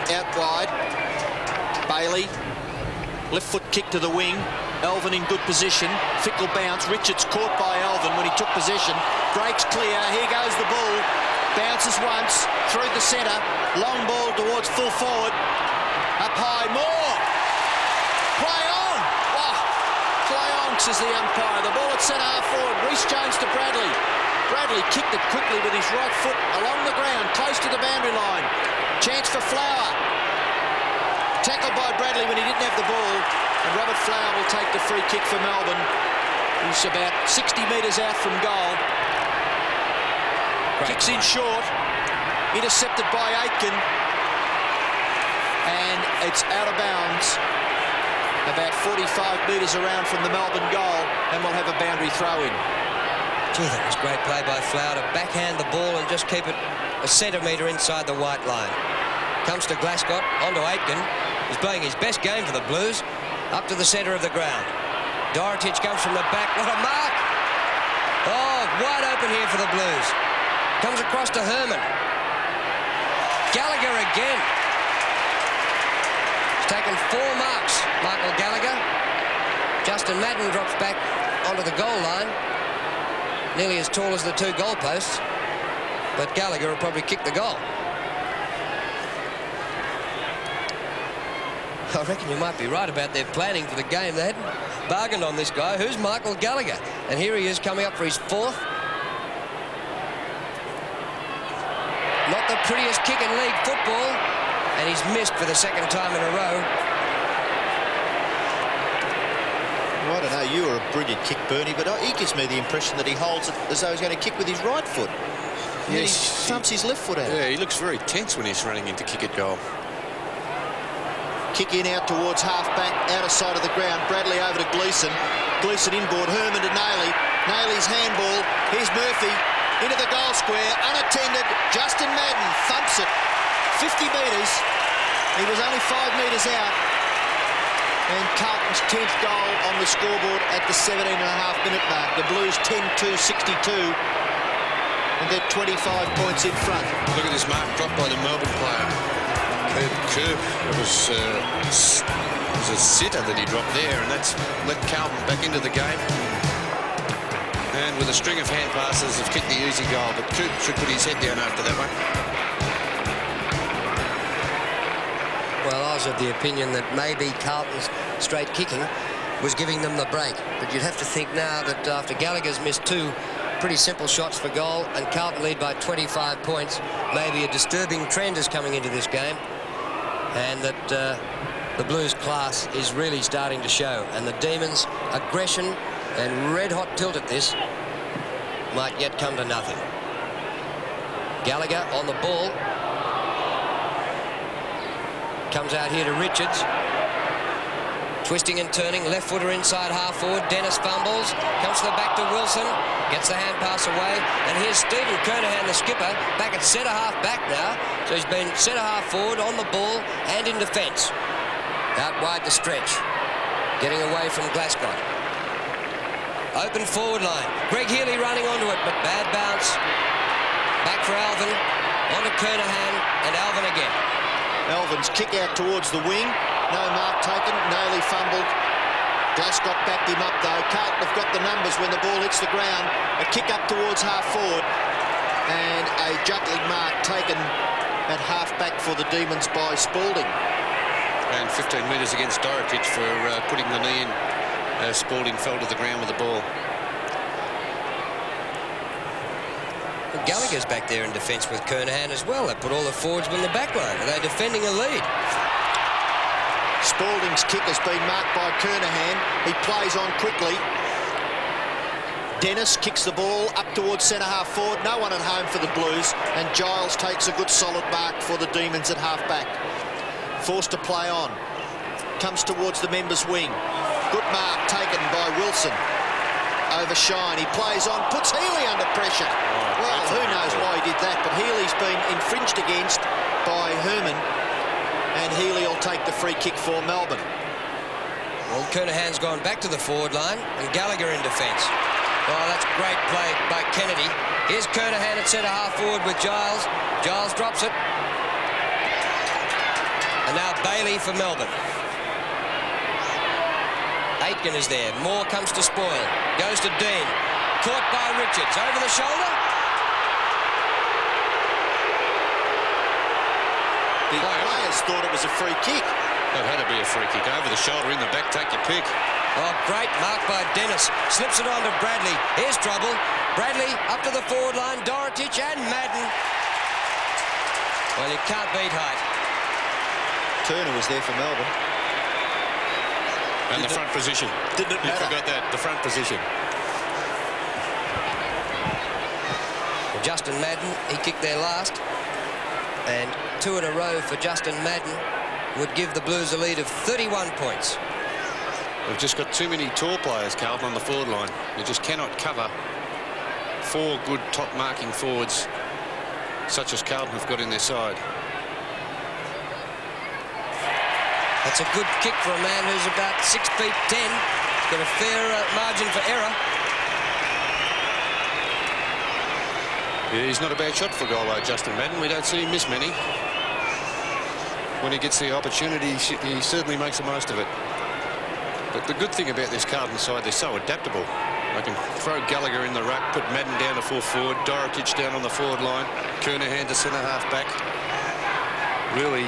out wide. Bailey. Left foot kick to the wing. Alvin in good position. Fickle bounce. Richards caught by Alvin when he took possession. Breaks clear. Here goes the ball. Bounces once. Through the centre. Long ball towards full forward. Up high. More. Play on. Oh, play on, says the umpire. The ball at centre half forward. Reece Jones to Bradley. Bradley kicked it quickly with his right foot along the ground, close to the boundary line. Chance for Flower. Tackled by Bradley when he didn't have the ball. And Robert Flower will take the free kick for Melbourne. He's about 60 metres out from goal. Kicks in short. Intercepted by Aitken. and it's out of bounds about 45 metres around from the Melbourne goal, and we'll have a boundary throw-in. Gee, that was great play by Flower to backhand the ball and just keep it a centimetre inside the white line. Comes to Glascott, onto Aitken. He's playing his best game for the Blues, up to the centre of the ground. Dorotich comes from the back. What a mark! Oh, wide open here for the Blues. Comes across to Herman. Gallagher again. He's taken 4 marks, Michael Gallagher. Justin Madden drops back onto the goal line, nearly as tall as the 2 goalposts, but Gallagher will probably kick the goal. I reckon you might be right about their planning for the game. They hadn't bargained on this guy. Who's Michael Gallagher? And here he is coming up for his 4th. Not the prettiest kick in league football, and he's missed for the 2nd time in a row. Well, I don't know, you were a brilliant kick, Bernie, but he gives me the impression that he holds it as though he's going to kick with his right foot. And then he thumps his left foot out. Yeah, he looks very tense when he's running into kick at goal. Kick in out towards half-back, outer side of the ground. Bradley over to Gleeson. Gleeson inboard. Herman to Nailey. Nailey's handball. Here's Murphy into the goal square. Unattended. Justin Madden thumps it. 50 metres. He was only 5 metres out. And Carlton's 10th goal on the scoreboard at the 17.5-minute mark. The Blues 10-2-62. And they're 25 points in front. Look at this mark dropped by the Melbourne player. Curb. It was a sitter that he dropped there, and that's let Carlton back into the game. And with a string of hand passes, have kicked the easy goal, but Coop should put his head down after that one. Well, I was of the opinion that maybe Carlton's straight kicking was giving them the break. But you'd have to think now that after Gallagher's missed 2 pretty simple shots for goal and Carlton lead by 25 points, maybe a disturbing trend is coming into this game, and that the Blues class is really starting to show, and the Demons' aggression and red-hot tilt at this might yet come to nothing. Gallagher on the ball. Comes out here to Richards. Twisting and turning, left footer inside half forward. Dennis fumbles, comes to the back to Wilson, gets the hand pass away, and here's Stephen Kernahan, the skipper, back at centre half back now. So he's been centre half forward on the ball and in defence. Out wide the stretch, getting away from Glascott. Open forward line. Greg Healy running onto it, but bad bounce. Back for Alvin, onto Kernahan, and Alvin again. Alvin's kick out towards the wing. No mark taken. Nailey fumbled. Glascott backed him up, though. Carlton have got the numbers when the ball hits the ground. A kick up towards half forward. And a juggling mark taken at half back for the Demons by Spalding. And 15 metres against Dorotich for putting the knee in. Spalding fell to the ground with the ball. Well, Gallagher's back there in defence with Kernahan as well. They put all the forwards in the back line. Are they defending a lead? Spalding's kick has been marked by Kernahan. He plays on quickly. Dennis kicks the ball up towards centre half forward. No one at home for the Blues. And Giles takes a good solid mark for the Demons at half back. Forced to play on. Comes towards the members' wing. Good mark taken by Wilson. Over Shine. He plays on. Puts Healy under pressure. Well, who knows why he did that. But Healy's been infringed against by Herman. And Healy will take the free kick for Melbourne. Well, Kernahan's gone back to the forward line and Gallagher in defence. Oh, that's great play by Kennedy. Here's Kernahan at centre half forward with Giles. Giles drops it. And now Bailey for Melbourne. Aitken is there. Moore comes to spoil. Goes to Dean. Caught by Richards. Over the shoulder. The players thought it was a free kick. That had to be a free kick. Over the shoulder, in the back, take your pick. Oh, great mark by Dennis. Slips it on to Bradley. Here's trouble. Bradley up to the forward line. Dorotich and Madden. Well, you can't beat height. Turner was there for Melbourne. And the front position. Didn't it You matter? forgot that, the front position. Well, Justin Madden, he kicked there last. And 2 in a row for Justin Madden. would give the Blues a lead of 31 points. We've just got too many tall players, Carlton, on the forward line. You just cannot cover 4 good top marking forwards such as Carlton have got in their side. That's a good kick for a man who's about 6 feet 10. He's got a fair margin for error. Yeah, he's not a bad shot for goal, though, Justin Madden. We don't see him miss many. When he gets the opportunity, he certainly makes the most of it. But the good thing about this Carlton side, they're so adaptable. They can throw Gallagher in the ruck, put Madden down to full forward, Dorotic down on the forward line, Kernahan to centre half back. Really,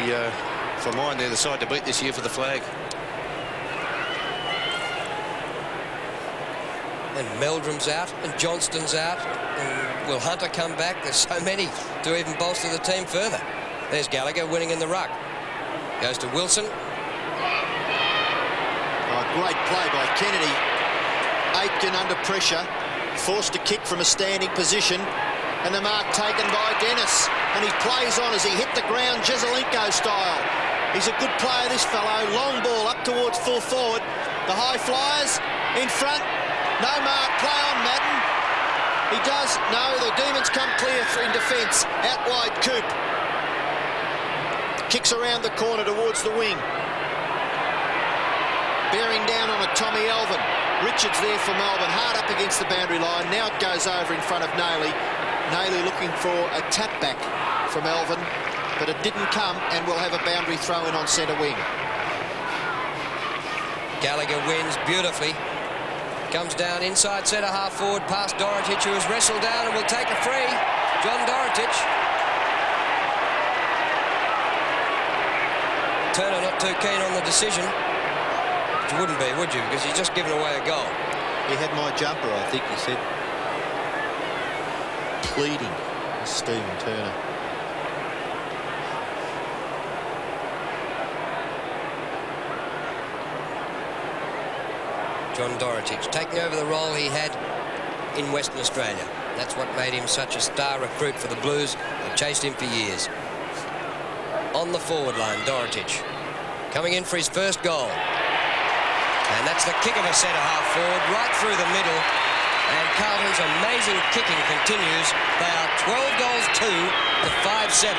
for mine, they're the side to beat this year for the flag. And Meldrum's out, and Johnston's out, and will Hunter come back? There's so many to even bolster the team further. There's Gallagher winning in the ruck. Goes to Wilson. Great play by Kennedy. Aitken under pressure, forced to kick from a standing position, and the mark taken by Dennis. And he plays on as he hit the ground Jezelenko style. He's a good player, this fellow. Long ball up towards full forward. The high flyers in front. No mark. Play on, Madden. He does. No, the Demons come clear in defence. Out wide, Coop. Kicks around the corner towards the wing. Bearing down on a Tommy Elvin. Richards there for Melbourne, hard up against the boundary line. Now it goes over in front of Nayley. Nayley looking for a tap back from Elvin, but it didn't come, and we'll have a boundary throw in on centre wing. Gallagher wins beautifully. Comes down inside centre half forward past Dorotic, who has wrestled down and will take a free. John Dorotic. Turner not too keen on the decision. You wouldn't be, would you? Because he's just given away a goal. He had my jumper, I think he said. Pleading, Stephen Turner. John Dorotic taking over the role he had in Western Australia. That's what made him such a star recruit for the Blues. They've chased him for years. On the forward line, Dorotic coming in for his first goal. And that's the kick of a centre-half forward right through the middle. And Carlton's amazing kicking continues. They are 12 goals 2 to 5-7.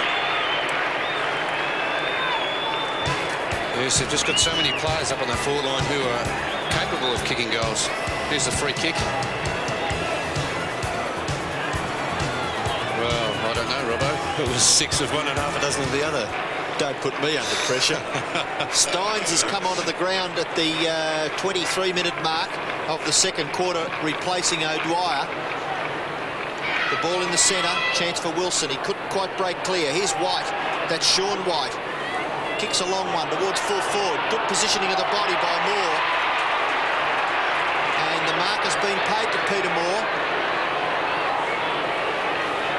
Yes, they've just got so many players up on the forward line who are capable of kicking goals. Here's the free kick. Well, I don't know, Robbo. It was 6 of one and half a dozen of the other. Don't put me under pressure. Steins has come onto the ground at the 23-minute mark of the second quarter, replacing O'Dwyer. The ball in the centre, chance for Wilson. He couldn't quite break clear. Here's White. That's Sean White. Kicks a long one towards full forward. Good positioning of the body by Moore. And the mark has been paid to Peter Moore.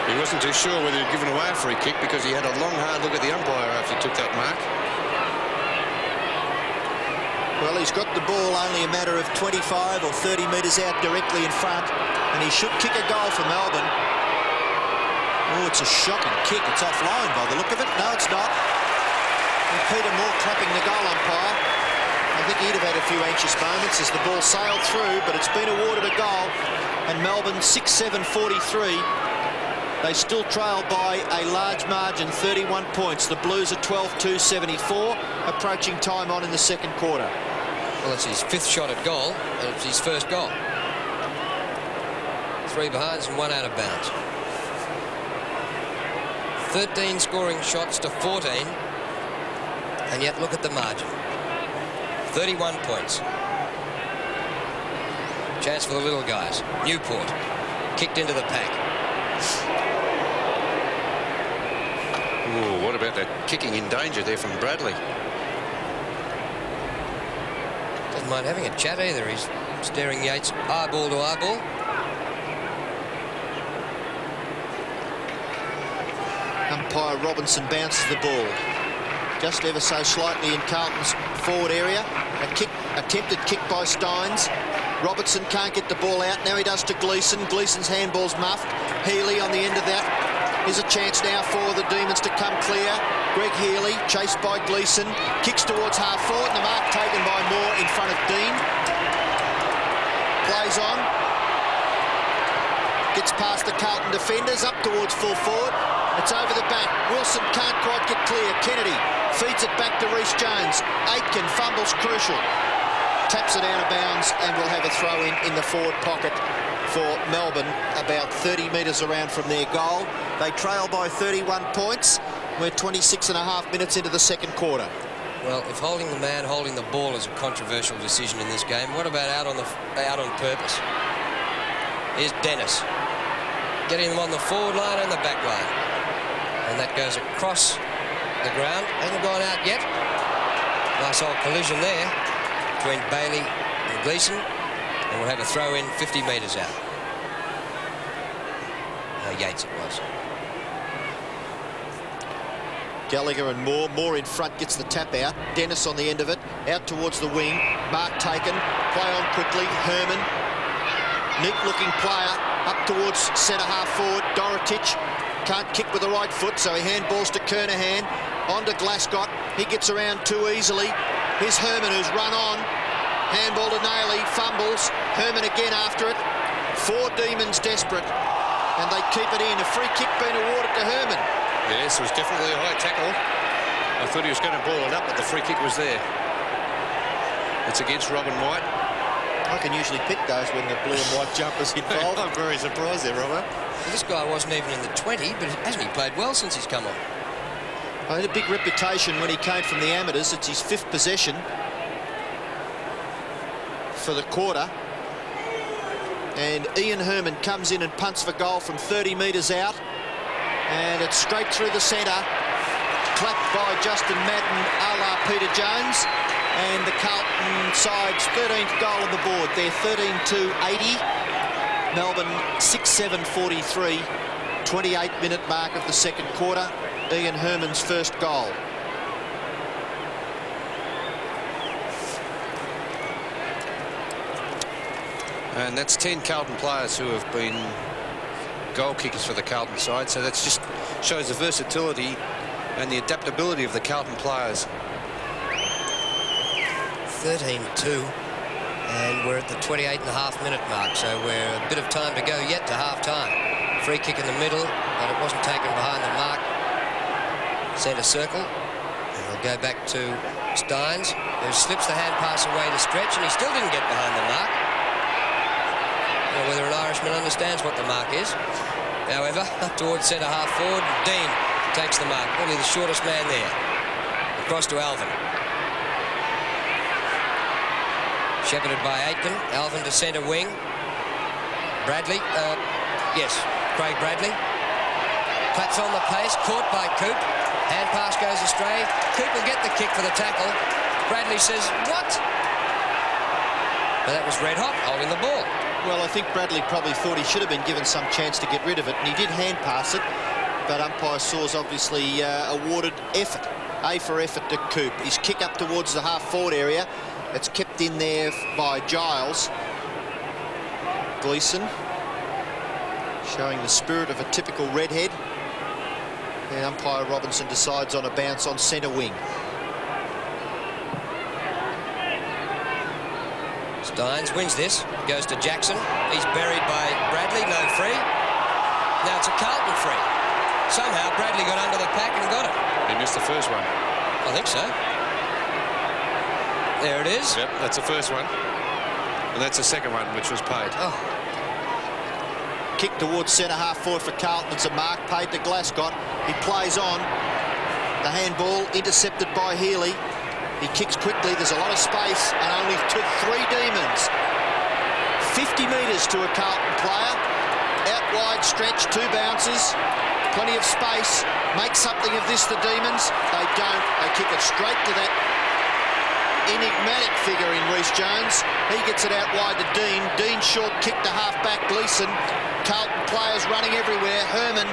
He wasn't too sure whether he'd given away a free kick because he had a long, hard look at the umpire after he took that mark. Well, he's got the ball only a matter of 25 or 30 metres out directly in front, and he should kick a goal for Melbourne. Oh, it's a shocking kick. It's offline by the look of it. No, it's not. And Peter Moore clapping the goal umpire. I think he'd have had a few anxious moments as the ball sailed through, but it's been awarded a goal, and Melbourne 6-7-43. They still trail by a large margin, 31 points. The Blues are 12-2-74, approaching time on in the second quarter. Well, it's his 5th shot at goal, and it's his first goal. 3 behinds and 1 out of bounds. 13 scoring shots to 14, and yet look at the margin. 31 points. Chance for the little guys. Newport kicked into the pack. Ooh, what about that kicking in danger there from Bradley? Doesn't mind having a chat either. He's staring Yates eyeball to eyeball. Umpire Robinson bounces the ball just ever so slightly in Carlton's forward area. Attempted kick by Steins. Robertson can't get the ball out. Now he does to Gleeson. Gleeson's handball's muffed. Healy on the end of that. Here's a chance now for the Demons to come clear. Greg Healy, chased by Gleeson, kicks towards half forward, and the mark taken by Moore in front of Dean. Plays on. Gets past the Carlton defenders, up towards full forward. It's over the back. Wilson can't quite get clear. Kennedy feeds it back to Reece Jones. Aitken fumbles crucial. Taps it out of bounds and will have a throw in the forward pocket for Melbourne, about 30 metres around from their goal. They trail by 31 points. We're 26 and a half minutes into the second quarter. Well, if holding the man, holding the ball is a controversial decision in this game, what about out on purpose? Here's Dennis, getting them on the forward line and the back line. And that goes across the ground. Hasn't gone out yet. Nice old collision there between Bailey and Gleeson. And we'll have a throw in 50 metres out. Yates it was. Gallagher and Moore in front, gets the tap out. Dennis on the end of it, out towards the wing. Mark taken, play on quickly. Herman, neat looking player, up towards centre half forward. Dorotich can't kick with the right foot, so he handballs to Kernahan. On to Glascott, he gets around too easily. Here's Herman, who's run on. Handball to Nailey, fumbles. Herman again after it. 4 Demons desperate, and they keep it in. A free kick being awarded to Herman. Yes, it was definitely a high tackle. I thought he was going to ball it up, but the free kick was there. It's against Robin White. I can usually pick those when the blue and white jumper's involved. I'm very surprised there, Robert. Well, this guy wasn't even in the 20, but hasn't he played well since he's come on? He had a big reputation when he came from the amateurs. It's his 5th possession for the quarter. And Ian Herman comes in and punts for goal from 30 metres out. And it's straight through the centre. Clapped by Justin Madden a la Peter Jones. And the Carlton side's 13th goal on the board. They're 13-80. Melbourne 6-7-43. 28-minute mark of the second quarter. Ian Herman's first goal. And that's 10 Carlton players who have been goal kickers for the Carlton side, so that just shows the versatility and the adaptability of the Carlton players. 13-2, and we're at the 28.5-minute mark, so we're a bit of time to go yet to half-time. Free kick in the middle, but it wasn't taken behind the mark. Centre circle, and we'll go back to Steins, who slips the hand pass away to Stretch, and he still didn't get behind the mark. Whether an Irishman understands what the mark is. However, up towards centre half forward, Dean takes the mark, probably the shortest man there. Across to Alvin. Shepherded by Aitken. Alvin to centre wing. Bradley, Craig Bradley. Claps on the pace, caught by Coop. Hand pass goes astray. Coop will get the kick for the tackle. Bradley says, what? But that was red hot, holding the ball. Well, I think Bradley probably thought he should have been given some chance to get rid of it, and he did hand pass it, but umpire Saws obviously awarded effort. A for effort to Coop. His kick up towards the half-forward area. It's kept in there by Giles. Gleeson showing the spirit of a typical redhead. And umpire Robinson decides on a bounce on centre wing. Steins wins this, goes to Jackson. He's buried by Bradley, no free. Now it's a Carlton free. Somehow Bradley got under the pack and got it. He missed the first one. I think so. There it is. Yep, that's the first one. And that's the second one, which was paid. Oh. Kick towards centre half forward for Carlton. It's a mark paid to Glascott. He plays on. The handball intercepted by Healy. He kicks quickly. There's a lot of space and only took 3 Demons. 50 metres to a Carlton player. Out wide stretch, 2 bounces. Plenty of space. Make something of this, the Demons. They don't. They kick it straight to that enigmatic figure in Reece Jones. He gets it out wide to Dean. Dean short kick to half-back Gleeson. Carlton players running everywhere. Herman.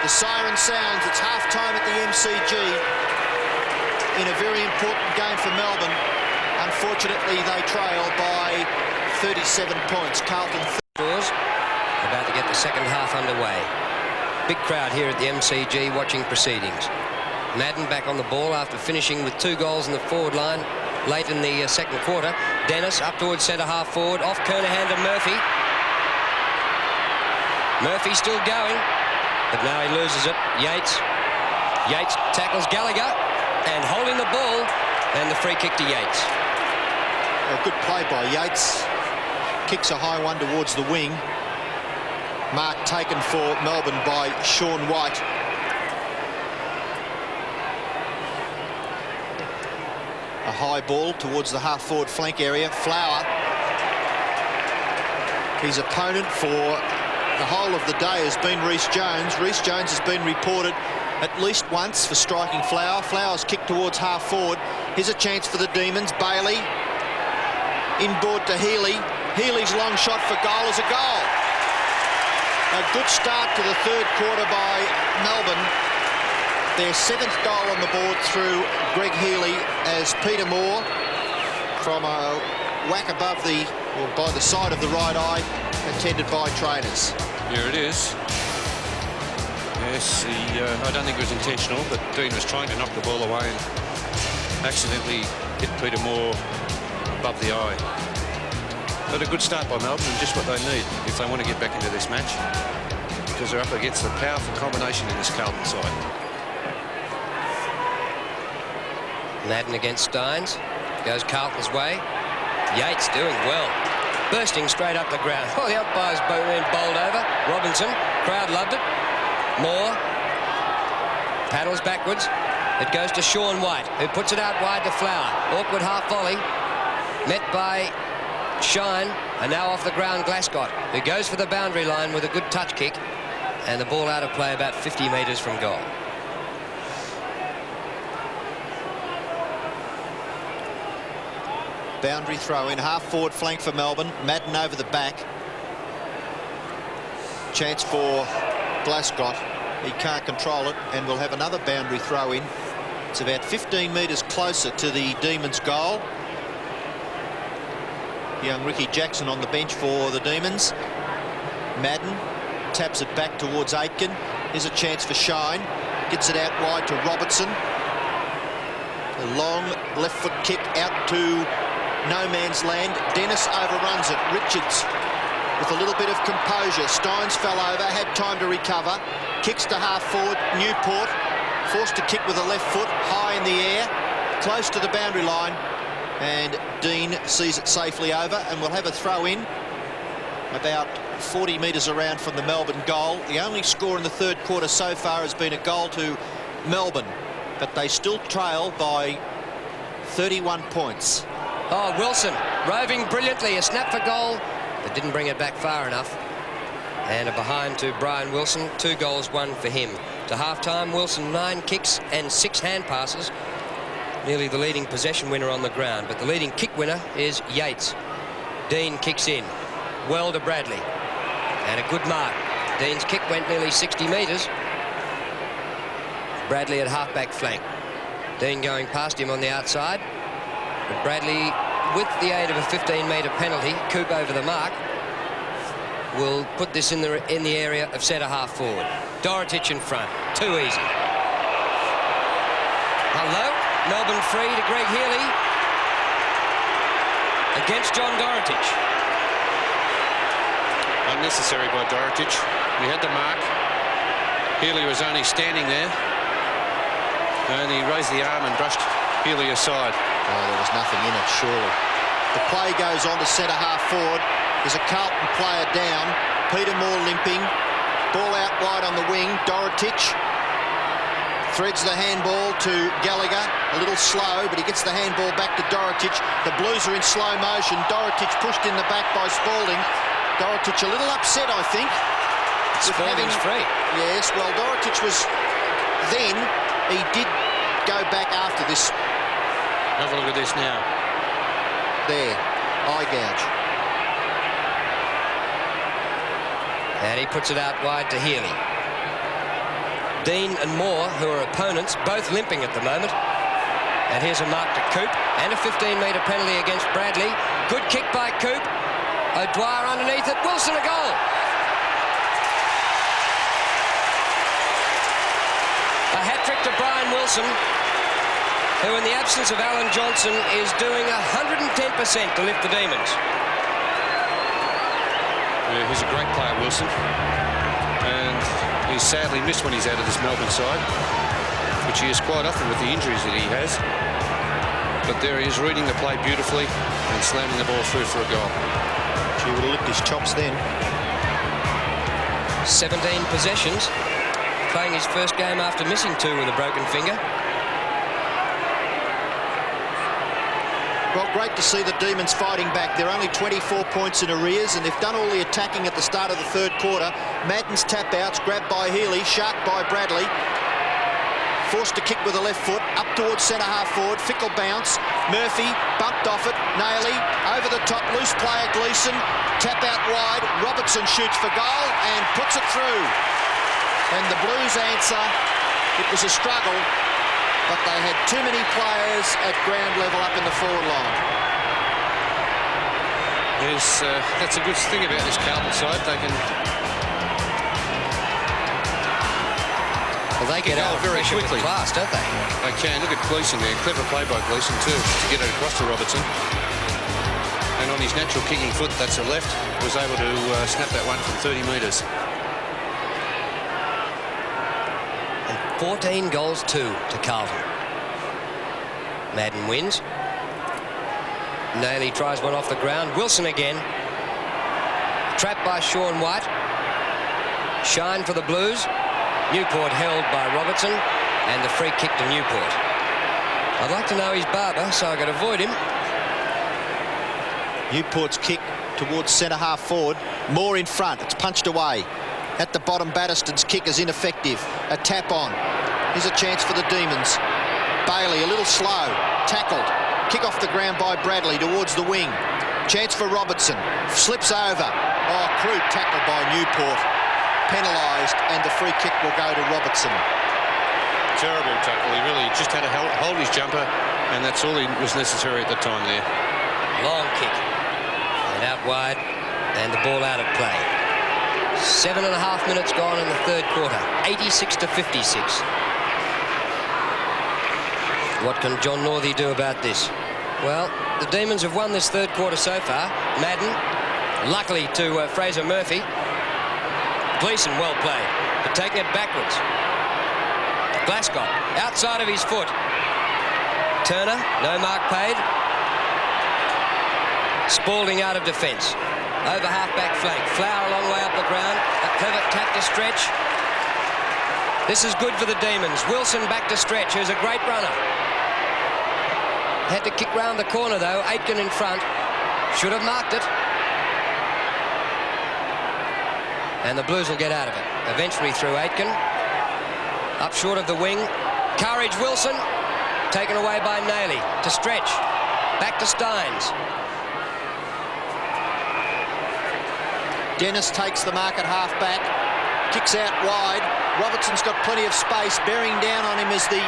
The siren sounds. It's half-time at the MCG. In a very important game for Melbourne. Unfortunately, they trail by 37 points. Carlton about to get the second half underway. Big crowd here at the MCG watching proceedings. Madden back on the ball after finishing with 2 goals in the forward line late in the second quarter. Dennis up towards centre half forward, off Kernahan to Murphy. Murphy still going, but now he loses it. Yates tackles Gallagher and holding the ball, and the free kick to Yates. A good play by Yates. Kicks a high one towards the wing. Mark taken for Melbourne by Sean White. A high ball towards the half-forward flank area. Flower. His opponent for the whole of the day has been Rhys Jones. Rhys Jones has been reported at least once for striking Flower. Flower's kicked towards half-forward. Here's a chance for the Demons. Bailey. Inboard to Healy. Healy's long shot for goal is a goal. A good start to the third quarter by Melbourne. Their 7th goal on the board through Greg Healy as Peter Moore from a whack above by the side of the right eye, attended by trainers. Here it is. Yes, I don't think it was intentional, but Dean was trying to knock the ball away and accidentally hit Peter Moore above the eye. But a good start by Melbourne, and just what they need if they want to get back into this match, because they're up against a powerful combination in this Carlton side. Madden against Steins. Goes Carlton's way. Yates doing well. Bursting straight up the ground. Oh, the umpire's been bowled over. Robinson. Crowd loved it. Moore. Paddles backwards. It goes to Sean White, who puts it out wide to Flower. Awkward half volley. Met by Shine. And now off the ground, Glascott, who goes for the boundary line with a good touch kick. And the ball out of play about 50 metres from goal. Boundary throw in, half-forward flank for Melbourne. Madden over the back. Chance for Glascott. He can't control it, and we'll have another boundary throw in. It's about 15 metres closer to the Demons' goal. Young Ricky Jackson on the bench for the Demons. Madden taps it back towards Aitken. Here's a chance for Shine. Gets it out wide to Robertson. A long left foot kick out to no man's land. Dennis overruns it. Richards with a little bit of composure. Steins fell over, had time to recover. Kicks to half forward. Newport forced to kick with a left foot high in the air, close to the boundary line, and Dean sees it safely over, and we'll have a throw in about 40 metres around from the Melbourne goal. The only score in the third quarter so far has been a goal to Melbourne, but they still trail by 31 points. Oh, Wilson roving brilliantly. A snap for goal, but didn't bring it back far enough. And a behind to Brian Wilson. 2 goals, 1 for him. To half-time, Wilson 9 kicks and 6 hand passes. Nearly the leading possession winner on the ground, but the leading kick winner is Yates. Dean kicks in. Well to Bradley. And a good mark. Dean's kick went nearly 60 metres. Bradley at half-back flank. Dean going past him on the outside. But Bradley, with the aid of a 15-metre penalty, Coop over the mark, will put this in the area of centre half forward. Dorotich in front. Too easy. Hello. Melbourne free to Greg Healy against John Dorotich. Unnecessary by Dorotich. We had the mark. Healy was only standing there, and he raised the arm and brushed Healy aside. Oh, there was nothing in it, surely. The play goes on to centre half forward. There's a Carlton player down. Peter Moore limping. Ball out wide on the wing. Dorotich threads the handball to Gallagher. A little slow, but he gets the handball back to Dorotich. The Blues are in slow motion. Dorotich pushed in the back by Spalding. Dorotich a little upset, I think. Spalding's free. Yes, well, Dorotich was then. He did go back after this. Have a look at this now. There, eye gouge. And he puts it out wide to Healy. Dean and Moore, who are opponents, both limping at the moment. And here's a mark to Coop and a 15-metre penalty against Bradley. Good kick by Coop. O'Dwyer underneath it. Wilson a goal. A hat-trick to Brian Wilson, who in the absence of Alan Johnson is doing 110% to lift the Demons. Yeah, he's a great player, Wilson. And he's sadly missed when he's out of this Melbourne side, which he is quite often with the injuries that he has. But there he is, reading the play beautifully and slamming the ball through for a goal. He would have licked his chops then. 17 possessions, playing his first game after missing 2 with a broken finger. Well, great to see the Demons fighting back. They're only 24 points in arrears, and they've done all the attacking at the start of the third quarter. Madden's tap-outs, grabbed by Healy, sharked by Bradley. Forced to kick with the left foot, up towards centre-half forward. Fickle bounce. Murphy bumped off it. Naily over the top, loose player Gleeson. Tap out wide. Robertson shoots for goal and puts it through. And the Blues answer. It was a struggle, but they had too many players at ground level up in the forward line. That's a good thing about this Carlton side. They can... Well, they get out very quickly. Fast, don't they? They can. Look at Gleeson there. Clever play by Gleeson too, to get it across to Robertson. And on his natural kicking foot, that's a left, was able to snap that one from 30 metres. 14 goals to Carlton. Madden wins. Naily tries one off the ground. Wilson again. Trapped by Sean White. Shine for the Blues. Newport held by Robertson, and the free kick to Newport. I'd like to know his barber, so I could avoid him. Newport's kick towards centre-half forward. More in front. It's punched away. At the bottom, Batterston's kick is ineffective. A tap on. Here's a chance for the Demons. Bailey, a little slow. Tackled. Kick off the ground by Bradley towards the wing. Chance for Robertson. Slips over. Oh, crude tackle by Newport. Penalised, and the free kick will go to Robertson. Terrible tackle. He really just had to hold his jumper, and that's all he was necessary at the time there. Long kick. And out wide, and the ball out of play. 7.5 minutes gone in the third quarter. 86 to 56. What can John Northey do about this? Well, the Demons have won this third quarter so far. Madden, luckily to Fraser Murphy. Gleeson, well played, but taking it backwards. Glasgow, outside of his foot. Turner, no mark paid. Spalding out of defence. Over half-back flank. Flower a long way up the ground. A clever tap to Stretch. This is good for the Demons. Wilson back to Stretch, who's a great runner. Had to kick round the corner, though. Aitken in front. Should have marked it. And the Blues will get out of it. Eventually through Aitken. Up short of the wing. Courage Wilson. Taken away by Naily. To Stretch. Back to Steins. Dennis takes the mark at half-back. Kicks out wide. Robertson's got plenty of space. Bearing down on him is the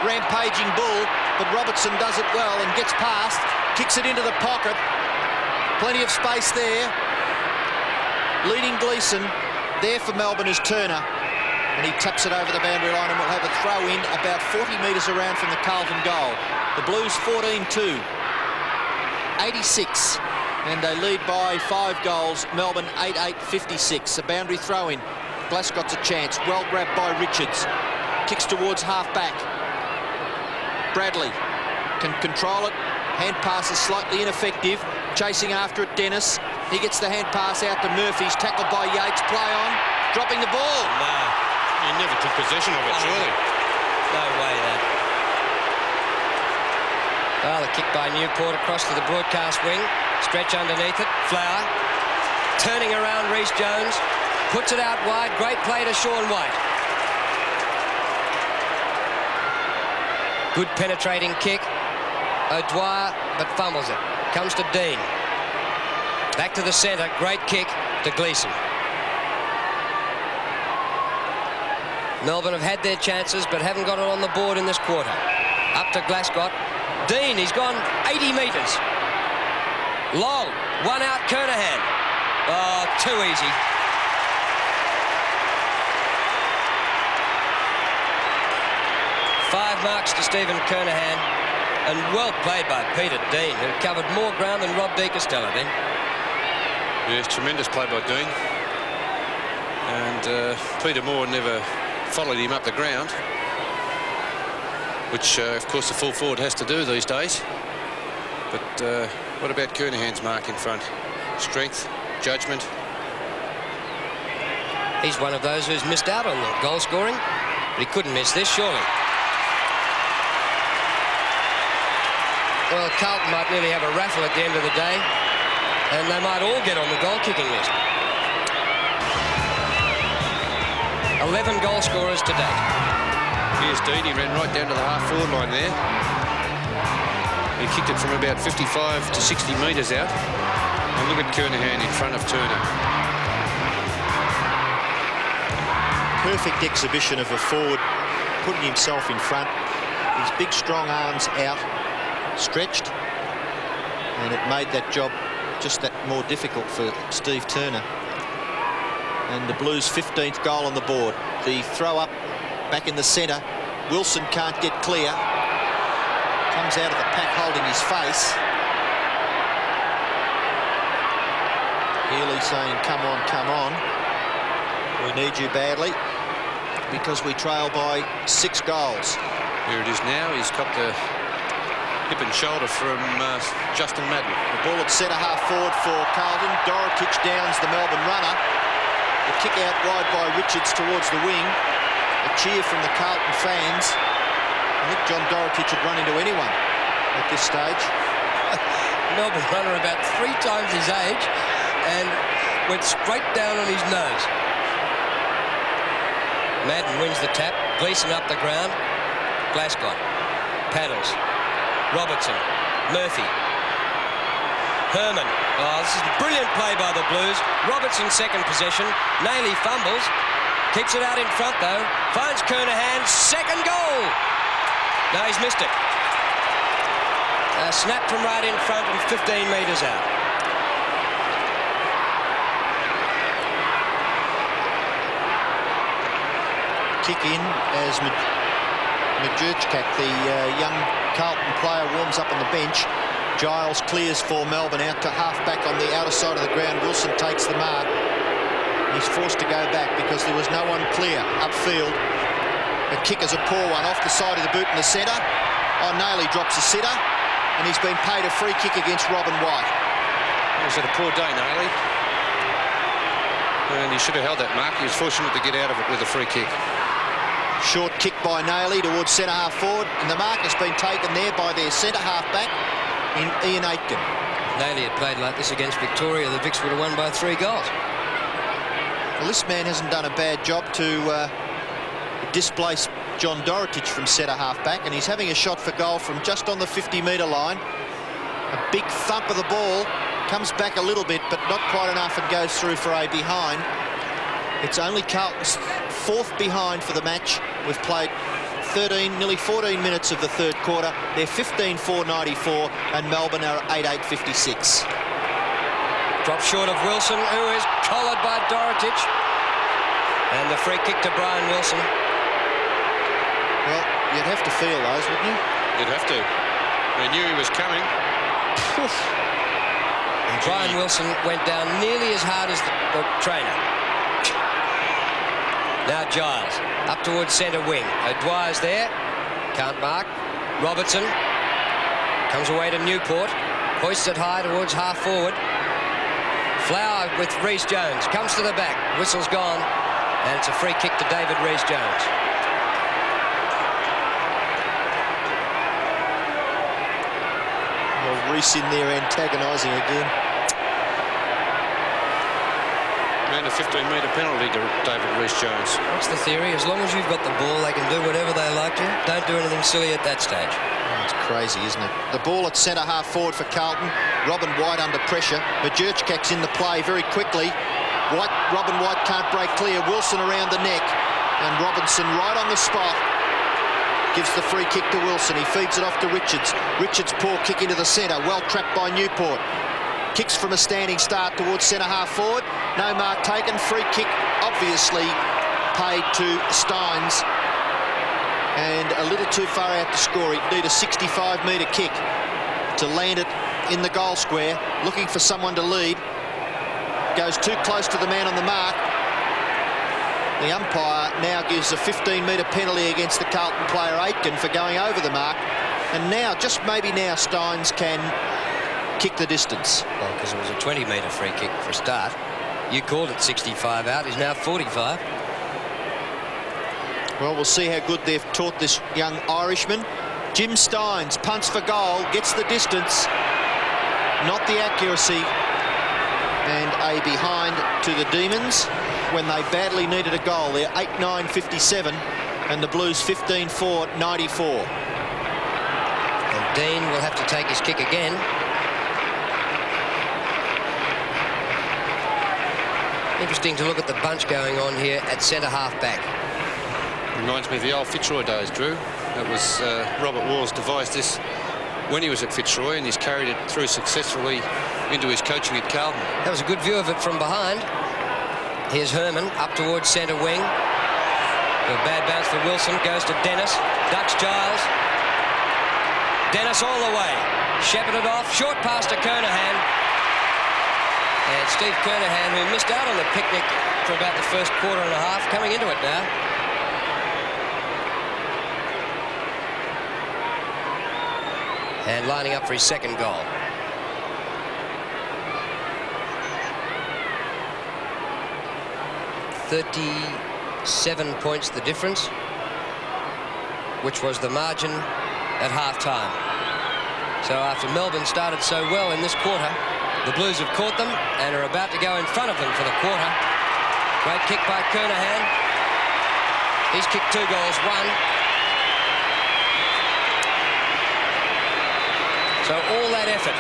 rampaging Bull. But Robertson does it well and gets past. Kicks it into the pocket. Plenty of space there. Leading Gleeson. There for Melbourne is Turner. And he taps it over the boundary line and will have a throw in about 40 metres around from the Carlton goal. The Blues 14-2. 86. And they lead by 5 goals. Melbourne 8-8-56. A boundary throw in. Glasgott's a chance. Well grabbed by Richards. Kicks towards half-back. Bradley can control it. Hand pass is slightly ineffective. Chasing after it, Dennis. He gets the hand pass out to Murphy's. Tackled by Yates. Play on. Dropping the ball. No, he never took possession of it, surely. No way, that. Well, the kick by Newport across to the broadcast wing. Stretch underneath it. Flower. Turning around Rhys Jones. Puts it out wide. Great play to Sean White. Good penetrating kick. O'Dwyer, but fumbles it. Comes to Dean. Back to the centre. Great kick to Gleeson. Melbourne have had their chances, but haven't got it on the board in this quarter. Up to Glasgow. Dean, he's gone 80 metres. Long. One out, Kernahan. Oh, too easy. 5 marks to Stephen Kernahan, and well played by Peter Dean, who covered more ground than Rob De Costello then. Yes, tremendous play by Dean. And Peter Moore never followed him up the ground, which, of course, the full forward has to do these days. But what about Kernahan's mark in front? Strength, judgment. He's one of those who's missed out on the goal scoring, but he couldn't miss this, surely. Well, Carlton might nearly have a raffle at the end of the day, and they might all get on the goal-kicking list. 11 goal scorers to date. Here's Dean. He ran right down to the half-forward line there. He kicked it from about 55 to 60 metres out. And look at Kernahan in front of Turner. Perfect exhibition of a forward putting himself in front, his big strong arms out, stretched, and it made that job just that more difficult for Steve Turner. And the Blues' 15th goal on the board. The throw up back in the centre. Wilson can't get clear. Comes out of the pack holding his face. Healy saying, come on, come on. We need you badly because we trail by 6 goals. Here it is now. He's got the hip and shoulder from Justin Madden. The ball at centre half forward for Carlton. Dorotic downs the Melbourne runner. The kick out wide by Richards towards the wing. A cheer from the Carlton fans. I think John Dorotic had run into anyone at this stage. Melbourne runner about 3 times his age and went straight down on his nose. Madden wins the tap. Gleeson up the ground. Glasgow paddles. Robertson, Murphy, Herman. Oh, this is brilliant play by the Blues. Robertson second possession. Naily fumbles. Keeps it out in front though. Finds Kernahan. Second goal. No, he's missed it. A snap from right in front and 15 metres out. Kick in as Majurchkak, the young Carlton player, warms up on the bench. Giles clears for Melbourne out to half-back on the outer side of the ground. Wilson takes the mark. He's forced to go back because there was no one clear upfield. The kick is a poor one off the side of the boot in the centre. Oh, Naily drops a sitter, and he's been paid a free kick against Robin White. He's had a poor day, Naily. And he should have held that mark. He was fortunate to get out of it with a free kick. Short kick by Naily towards centre half forward, and the mark has been taken there by their centre half back in Ian Aitken. Naily had played like this against Victoria. The Vicks would have won by 3 goals. Well, this man hasn't done a bad job to displace John Dorotic from centre half back, and he's having a shot for goal from just on the 50-metre line. A big thump of the ball, comes back a little bit, but not quite enough, and goes through for a behind. It's only Carlton's 4th behind for the match. We've played 13, nearly 14 minutes of the 3rd quarter. They're 15-4-94, and Melbourne are 8-8-56. Drop short of Wilson, who is collared by Dorotic. And the free kick to Brian Wilson. Well, you'd have to feel those, wouldn't you? You'd have to. They knew he was coming. Brian Wilson went down nearly as hard as the trainer. Now Giles, up towards centre wing. O'Dwyer's there, can't mark. Robertson comes away to Newport, hoists it high towards half forward. Flower with Rhys Jones, comes to the back, whistle's gone, and it's a free kick to David Rhys Jones. Well, Rhys in there antagonising again. And a 15-metre penalty to David Rhys Jones. What's the theory? As long as you've got the ball, they can do whatever they like to. Don't do anything silly at that stage. Oh, it's crazy, isn't it? The ball at centre half forward for Carlton. Robin White under pressure. Majurchkak's in the play very quickly. Robin White can't break clear. Wilson around the neck. And Robinson right on the spot. Gives the free kick to Wilson. He feeds it off to Richards. Richards' poor kick into the centre. Well trapped by Newport. Kicks from a standing start towards centre half forward. No mark taken. Free kick obviously paid to Steins. and a little too far out to score. He'd need a 65-metre kick to land it in the goal square, looking for someone to lead. Goes too close to the man on the mark. The umpire now gives a 15-metre penalty against the Carlton player Aitken for going over the mark. And now, just maybe now, Steins can kick the distance. Well, because it was a 20-metre free kick for a start. You called it 65 out. He's now 45. Well, we'll see how good they've taught this young Irishman. Jim Steins punts for goal, gets the distance, not the accuracy, and a behind to the Demons when they badly needed a goal. They're 8-9-57 and the Blues 15-4-94. And Dean will have to take his kick again. Interesting to look at the bunch going on here at centre half back. Reminds me of the old Fitzroy days, Drew. That was Robert Walls devised this when he was at Fitzroy, and he's carried it through successfully into his coaching at Carlton. That was a good view of it from behind. Here's Herman up towards centre wing. A bad bounce for Wilson, goes to Dennis, ducks Giles. Dennis all the way, shepherded off, short pass to Kernahan. And Steve Kernahan, who missed out on the picnic for about the first quarter and a half, coming into it now. And lining up for his second goal. "37 points the difference," which was the margin at half-time. So after Melbourne started so well in this quarter, the Blues have caught them and are about to go in front of them for the quarter. Great kick by Kernahan. He's kicked 2 goals, 1. So all that effort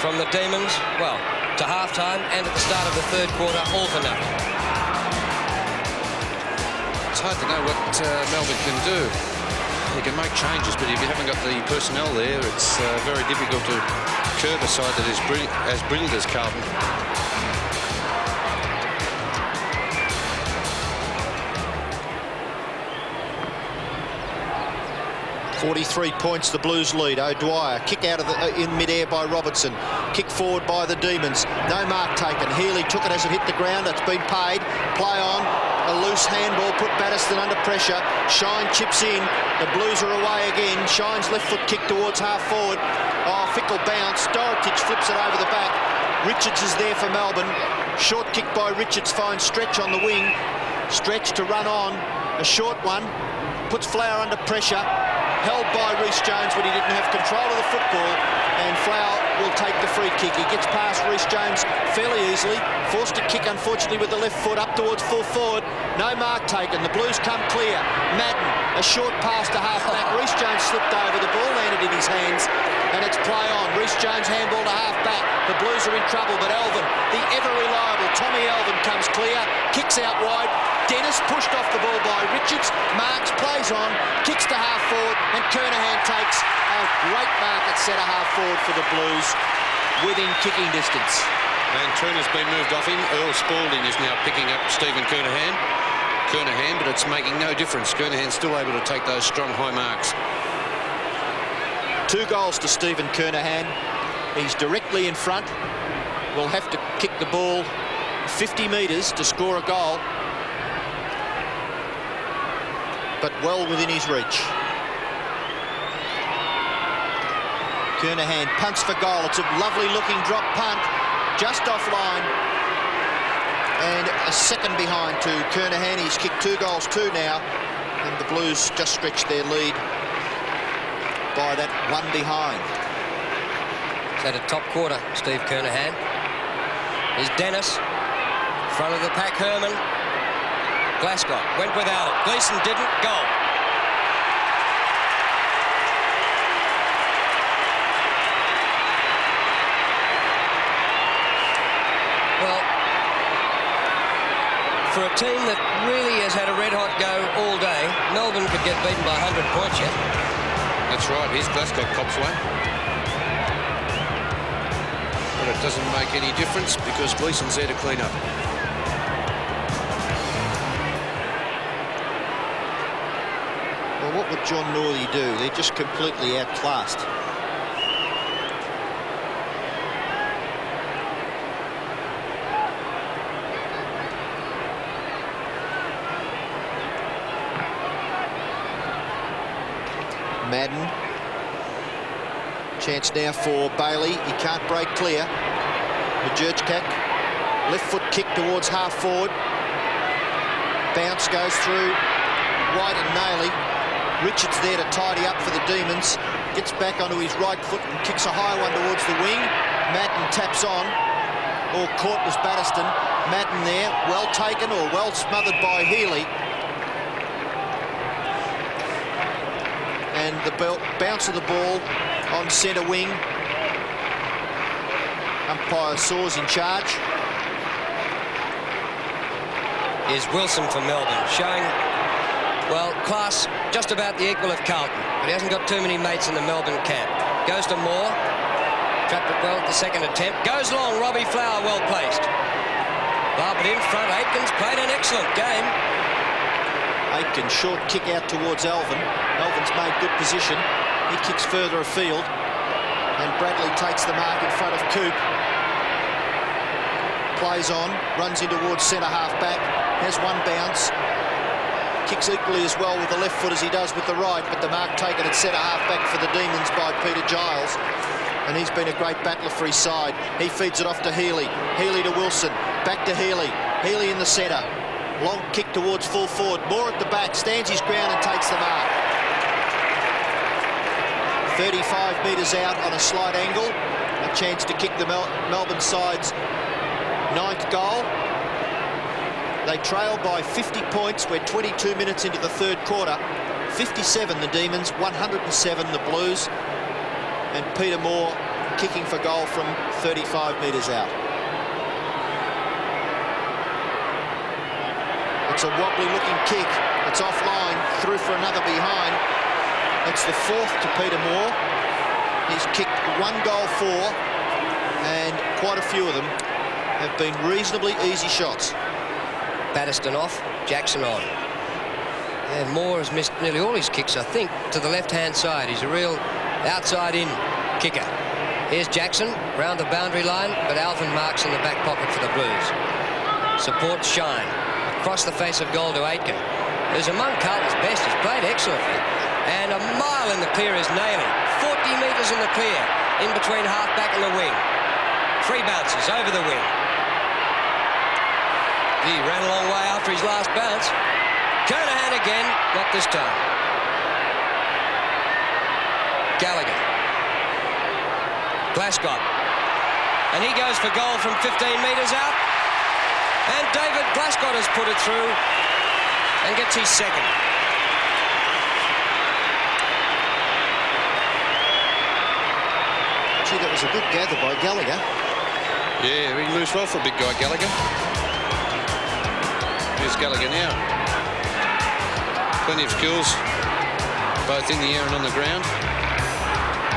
from the Demons, well, to half-time and at the start of the third quarter, all for nothing. It's hard to know what Melbourne can do. You can make changes, but if you haven't got the personnel there, it's very difficult to curb a side that is as brilliant as Carlton. 43 points the Blues lead. O'Dwyer, kick out of in mid-air by Robertson. Kick forward by the Demons. No mark taken. Healy took it as it hit the ground. It's been paid. Play on. A loose handball put Battiston under pressure. Shine chips in. The Blues are away again. Shine's left foot kick towards half forward. Oh, fickle bounce. Dorotich flips it over the back. Richards is there for Melbourne. Short kick by Richards finds Stretch on the wing. Stretch to run on. A short one. Puts Flower under pressure. Held by Rhys Jones when he didn't have control of the football, and Flower will take the free kick. He gets past Rhys Jones fairly easily, forced to kick unfortunately with the left foot up towards full forward. No mark taken. The Blues come clear. Madden, a short pass to half back. Rhys Jones slipped over. The ball landed in his hands, and it's play on. Rhys Jones handball to half back. The Blues are in trouble, but Elvin, the ever reliable Tommy Elvin, comes clear, kicks out wide. Dennis pushed off the ball by Richards. Marks plays on, kicks to half forward, and Kernahan takes a great mark at centre half forward for the Blues within kicking distance. And Turner's been moved off him. Earl Spalding is now picking up Stephen Kernahan, but it's making no difference. Kernahan's still able to take those strong high marks. 2 goals to Stephen Kernahan. He's directly in front. Will have to kick the ball 50 metres to score a goal, but well within his reach. Kernahan punts for goal. It's a lovely looking drop punt, just offline, and a second behind to Kernahan. He's kicked 2 goals, 2 now, and the Blues just stretched their lead by that 1 behind. He's had a top quarter, Steve Kernahan. Here's Dennis, front of the pack, Herman. Glasgow went without it. Gleeson didn't. Goal. Well, for a team that really has had a red-hot go all day, Melbourne could get beaten by 100 points yet. That's right. Here's Glasgow cops one. But it doesn't make any difference because Gleeson's there to clean up. Well, what would John Northey do? They're just completely outclassed. Madden. Chance now for Bailey. He can't break clear. Majurchkak. Left foot kick towards half forward. Bounce goes through White and Nailey. Richards there to tidy up for the Demons. Gets back onto his right foot and kicks a high one towards the wing. Madden taps on. All caught was Batterston. Madden there, well taken or well smothered by Healy. And the bounce of the ball on centre wing. Umpire Saw's in charge. Is Wilson for Melbourne, showing, well, class just about the equal of Carlton, but he hasn't got too many mates in the Melbourne camp. Goes to Moore, trapped it well at the second attempt. Goes long, Robbie Flower well placed. But in front, Aitken's played an excellent game. Aitken short kick out towards Alvin. Alvin's made good position. He kicks further afield. And Bradley takes the mark in front of Coop. Plays on, runs in towards centre half back. Has one bounce. Kicks equally as well with the left foot as he does with the right, but the mark taken at centre half back for the Demons by Peter Giles. And he's been a great battler for his side. He feeds it off to Healy. Healy to Wilson. Back to Healy. Healy in the centre. Long kick towards full forward. Moore at the back, stands his ground and takes the mark. 35 metres out on a slight angle. A chance to kick the Melbourne side's 9th goal. They trail by 50 points. We're 22 minutes into the third quarter. 57 the Demons, 107 the Blues. And Peter Moore kicking for goal from 35 metres out. It's a wobbly looking kick. It's offline, through for another behind. It's the 4th to Peter Moore. He's kicked 1 goal 4, and quite a few of them have been reasonably easy shots. Batterston off, Jackson on. And Moore has missed nearly all his kicks, I think, to the left-hand side. He's a real outside-in kicker. Here's Jackson, round the boundary line, but Alvin marks in the back pocket for the Blues. Supports Shine. Across the face of goal to Aitken, who's among Carlton's best. He's played excellently. And a mile in the clear is Nailey. 40 metres in the clear, in between half-back and the wing. 3 bounces over the wing. He ran a long way after his last bounce. Kernahan again, not this time. Gallagher. Glasgow. And he goes for goal from 15 metres out. And David Glasgow has put it through and gets his second. Gee, that was a good gather by Gallagher. Yeah, he moves well for a big guy, Gallagher. Here's Gallagher now. Plenty of skills, both in the air and on the ground.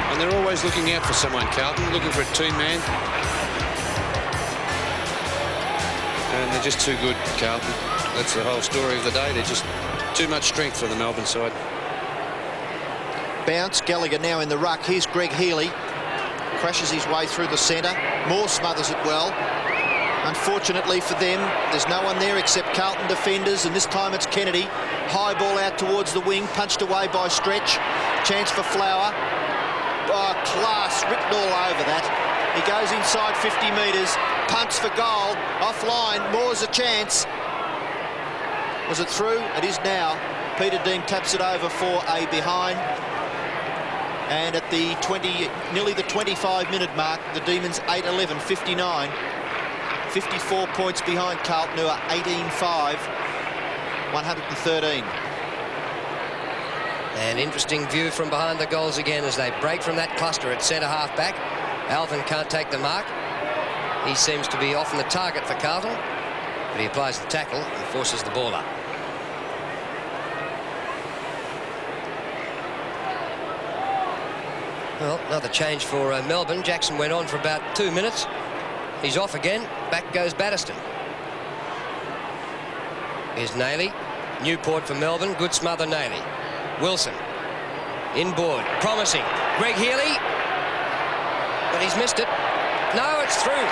And they're always looking out for someone, Carlton, looking for a team man. And they're just too good, Carlton. That's the whole story of the day. They're just too much strength for the Melbourne side. Bounce, Gallagher now in the ruck. Here's Greg Healy. Crashes his way through the centre. Moore smothers it well. Unfortunately for them, there's no one there except Carlton defenders, and this time it's Kennedy. High ball out towards the wing, punched away by Stretch. Chance for Flower. Oh, class, written all over that. He goes inside 50 metres, punts for goal, offline. Moore's a chance. Was it through? It is now. Peter Dean taps it over for a behind. And at the nearly the 25-minute mark, the Demons 8-11, 59. 54 points behind Carlton, who are 18-5, 113. An interesting view from behind the goals again as they break from that cluster at centre half back. Alvin can't take the mark. He seems to be often the target for Carlton, but he applies the tackle and forces the ball up. Well, another change for Melbourne. Jackson went on for about 2 minutes. He's off again. Back goes Batterston. Here's Nailey. Newport for Melbourne. Good smother, Nailey. Wilson. Inboard. Promising. Greg Healy. But he's missed it. No, it's through.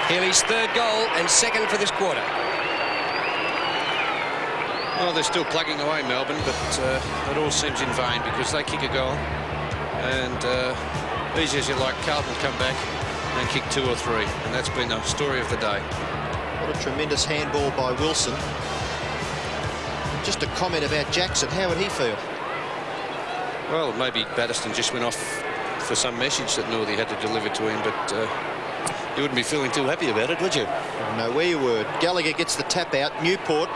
Healy's third goal and second for this quarter. Well, they're still plugging away, Melbourne, but it all seems in vain because they kick a goal. And easy as you like, Carlton come back and kick 2 or 3. And that's been the story of the day. What a tremendous handball by Wilson. Just a comment about Jackson. How would he feel? Well, maybe Batterston just went off for some message that Northey had to deliver to him, but you wouldn't be feeling too happy about it, would you? I know where you were. Gallagher gets the tap out. Newport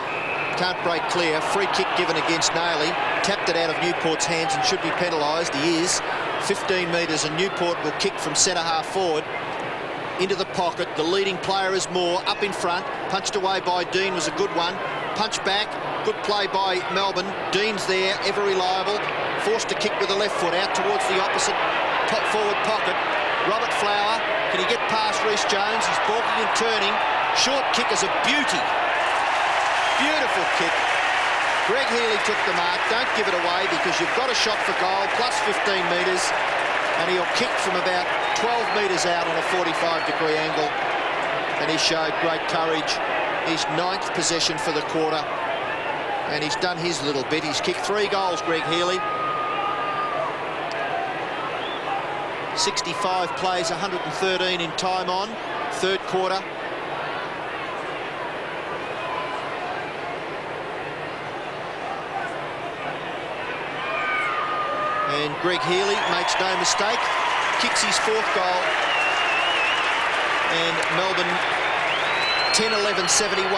can't break clear. Free kick given against Nailey. Tapped it out of Newport's hands and should be penalised. He is. 15 metres, and Newport will kick from centre-half forward into the pocket. The leading player is Moore up in front. Punched away by Dean was a good one. Punch back. Good play by Melbourne. Dean's there, ever reliable. Forced to kick with the left foot out towards the opposite top forward pocket. Robert Flower, can he get past Reece Jones? He's balking and turning. Short kick is a beauty. Beautiful kick. Greg Healy took the mark. Don't give it away because you've got a shot for goal, plus 15 metres, and he'll kick from about 12 metres out on a 45-degree angle. And he showed great courage. His 9th possession for the quarter, and he's done his little bit. He's kicked 3 goals, Greg Healy. 65 plays, 113 in time on, third quarter. And Greg Healy makes no mistake, kicks his 4th goal. And Melbourne 10-11-71,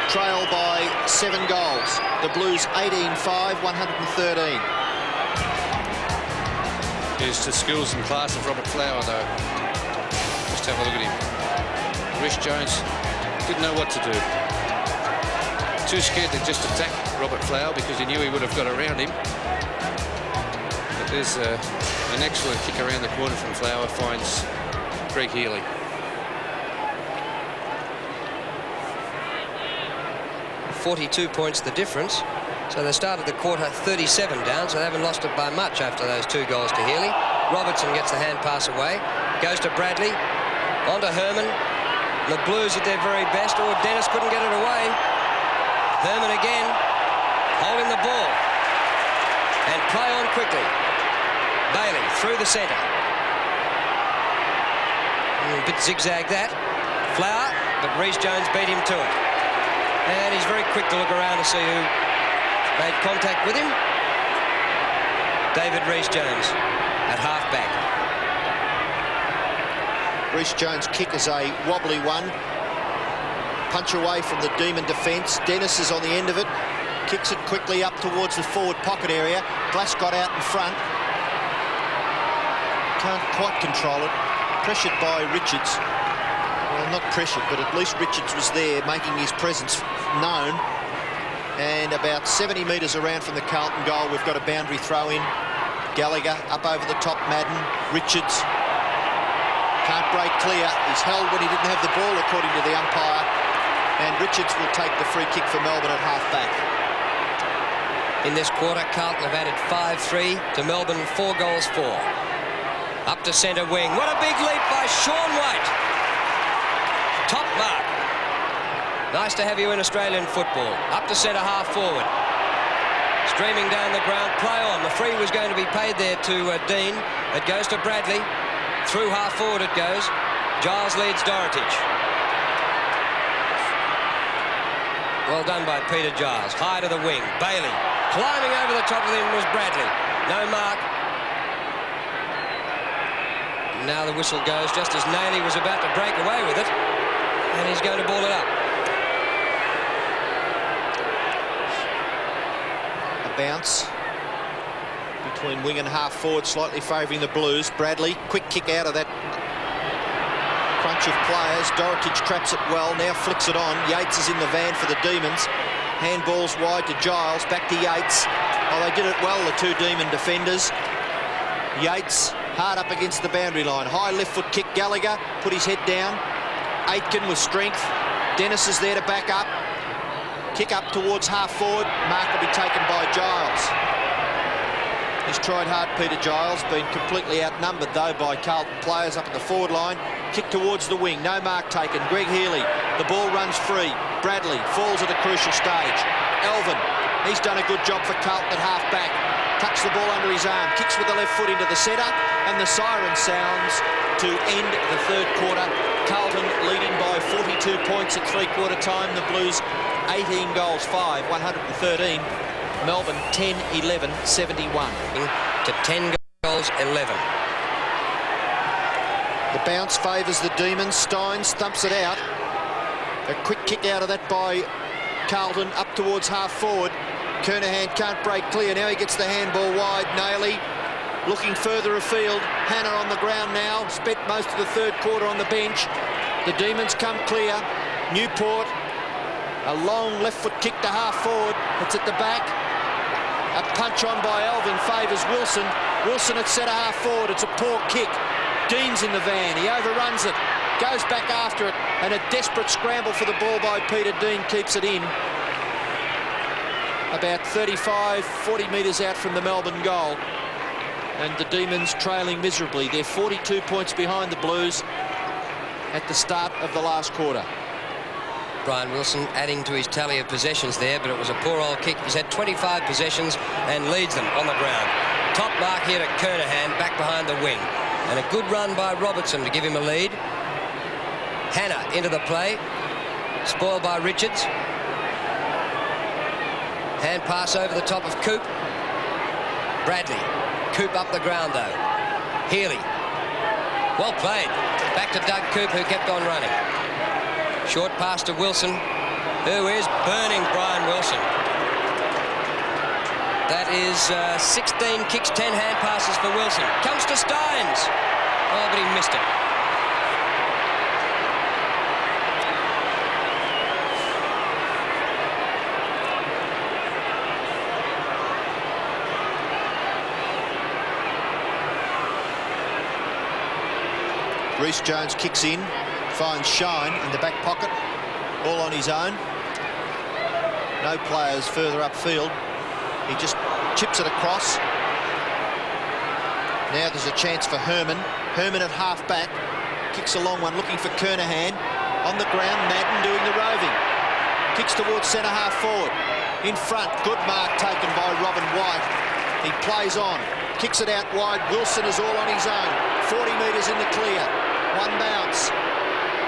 trail by 7 goals. The Blues 18-5, 113. Here's the skills and class of Robert Flower, though. Just have a look at him. Reece Jones didn't know what to do. Too scared to just attack Robert Flower because he knew he would have got around him. But there's an excellent kick around the corner from Flower, finds Greg Healy. .42 points the difference. So they started the quarter 37 down, so they haven't lost it by much after those 2 goals to Healy. Robertson gets the hand pass away, goes to Bradley, on to Herman. The Blues at their very best. Oh, Dennis couldn't get it away. Herman again, holding the ball. And play on quickly. Bailey through the centre. A bit zigzag that. Flower, but Reece Jones beat him to it. And he's very quick to look around to see who made contact with him. David Reece Jones at half-back. Reece Jones' kick is a wobbly one. Punch away from the Demon defence. Dennis is on the end of it. Kicks it quickly up towards the forward pocket area. Glass got out in front. Can't quite control it. Pressured by Richards. Well, not pressured, but at least Richards was there making his presence known. And about 70 metres around from the Carlton goal, we've got a boundary throw in. Gallagher up over the top, Madden. Richards can't break clear. He's held when he didn't have the ball, according to the umpire. And Richards will take the free kick for Melbourne at half-back. In this quarter, Carlton have added 5-3 to Melbourne, 4 goals 4. Up to centre wing. What a big leap by Sean White. Top mark. Nice to have you in Australian football. Up to centre half forward. Streaming down the ground, play on. The free was going to be paid there to Dean. It goes to Bradley. Through half forward it goes. Giles leads Dorotich. Well done by Peter Giles. High to the wing. Bailey. Climbing over the top of him was Bradley. No mark. Now the whistle goes just as Nailey was about to break away with it. And he's going to ball it up. Bounce between wing and half forward, slightly favouring the Blues. Bradley, quick kick out of that crunch of players. Dorotich traps it well, now flicks it on. Yates is in the van for the Demons. Handballs wide to Giles, back to Yates. Oh, they did it well, the 2 Demon defenders. Yates hard up against the boundary line. High left foot kick. Gallagher put his head down. Aitken with strength. Dennis is there to back up. Kick up towards half-forward. Mark will be taken by Giles. He's tried hard, Peter Giles, been completely outnumbered, though, by Carlton players up at the forward line. Kick towards the wing. No mark taken. Greg Healy. The ball runs free. Bradley falls at a crucial stage. Elvin. He's done a good job for Carlton at half-back. Tucks the ball under his arm. Kicks with the left foot into the centre. And the siren sounds to end the third quarter. Carlton leading by 42 points at three-quarter time. The Blues 18 goals, 5, 113. Melbourne 10, 11, 71. To 10 goals, 11. The bounce favours the Demons. Steins thumps it out. A quick kick out of that by Carlton up towards half-forward. Kernahan can't break clear. Now he gets the handball wide. Nailey looking further afield. Hannah on the ground now. Spent most of the third quarter on the bench. The Demons come clear. Newport, a long left foot kick to half-forward. It's at the back. A punch on by Elvin favours Wilson. Wilson at centre half-forward. It's a poor kick. Dean's in the van. He overruns it. Goes back after it. And a desperate scramble for the ball by Peter Dean keeps it in. About 35, 40 metres out from the Melbourne goal. And the Demons trailing miserably. They're 42 points behind the Blues at the start of the last quarter. Brian Wilson adding to his tally of possessions there, but it was a poor old kick. He's had 25 possessions and leads them on the ground. Top mark here to Kernahan, back behind the wing. And a good run by Robertson to give him a lead. Hannah into the play. Spoiled by Richards. Hand pass over the top of Coop. Bradley. Coop up the ground, though. Healy. Well played. Back to Doug Coop, who kept on running. Short pass to Wilson, who is burning Brian Wilson. That is 16 kicks, 10 hand passes for Wilson. Comes to Steins. Oh, but he missed it. Reece Jones kicks in, finds Shine in the back pocket, all on his own. No players further upfield. He just chips it across. Now there's a chance for Herman. Herman at half-back, kicks a long one, looking for Kernahan. On the ground, Madden doing the roving. Kicks towards centre half-forward. In front, good mark taken by Robin White. He plays on, kicks it out wide. Wilson is all on his own. 40 metres in the clear. One bounce.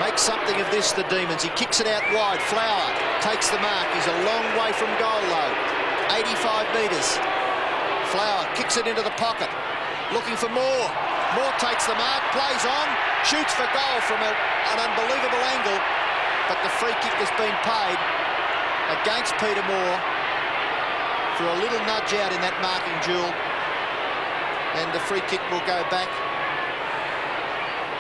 Makes something of this, the Demons. He kicks it out wide. Flower takes the mark. He's a long way from goal, though. 85 metres. Flower kicks it into the pocket. Looking for Moore. Moore takes the mark, plays on, shoots for goal from an unbelievable angle. But the free kick has been paid against Peter Moore for a little nudge out in that marking duel. And the free kick will go back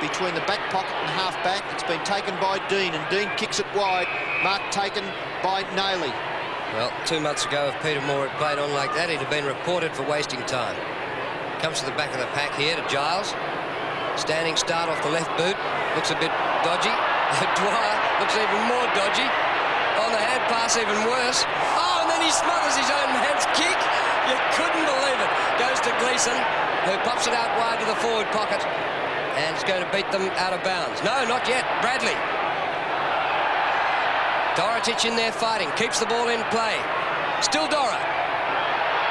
between the back pocket and half-back. It's been taken by Dean, and Dean kicks it wide. Mark taken by Nailey. Well, 2 months ago, if Peter Moore had played on like that, he'd have been reported for wasting time. Comes to the back of the pack here to Giles. Standing start off the left boot. Looks a bit dodgy. Dwyer looks even more dodgy. On the hand pass, even worse. Oh, and then he smothers his own man's kick. You couldn't believe it. Goes to Gleeson, who pops it out wide to the forward pocket. And it's going to beat them out of bounds. No, not yet. Bradley. Dorotich in there fighting. Keeps the ball in play. Still Dora.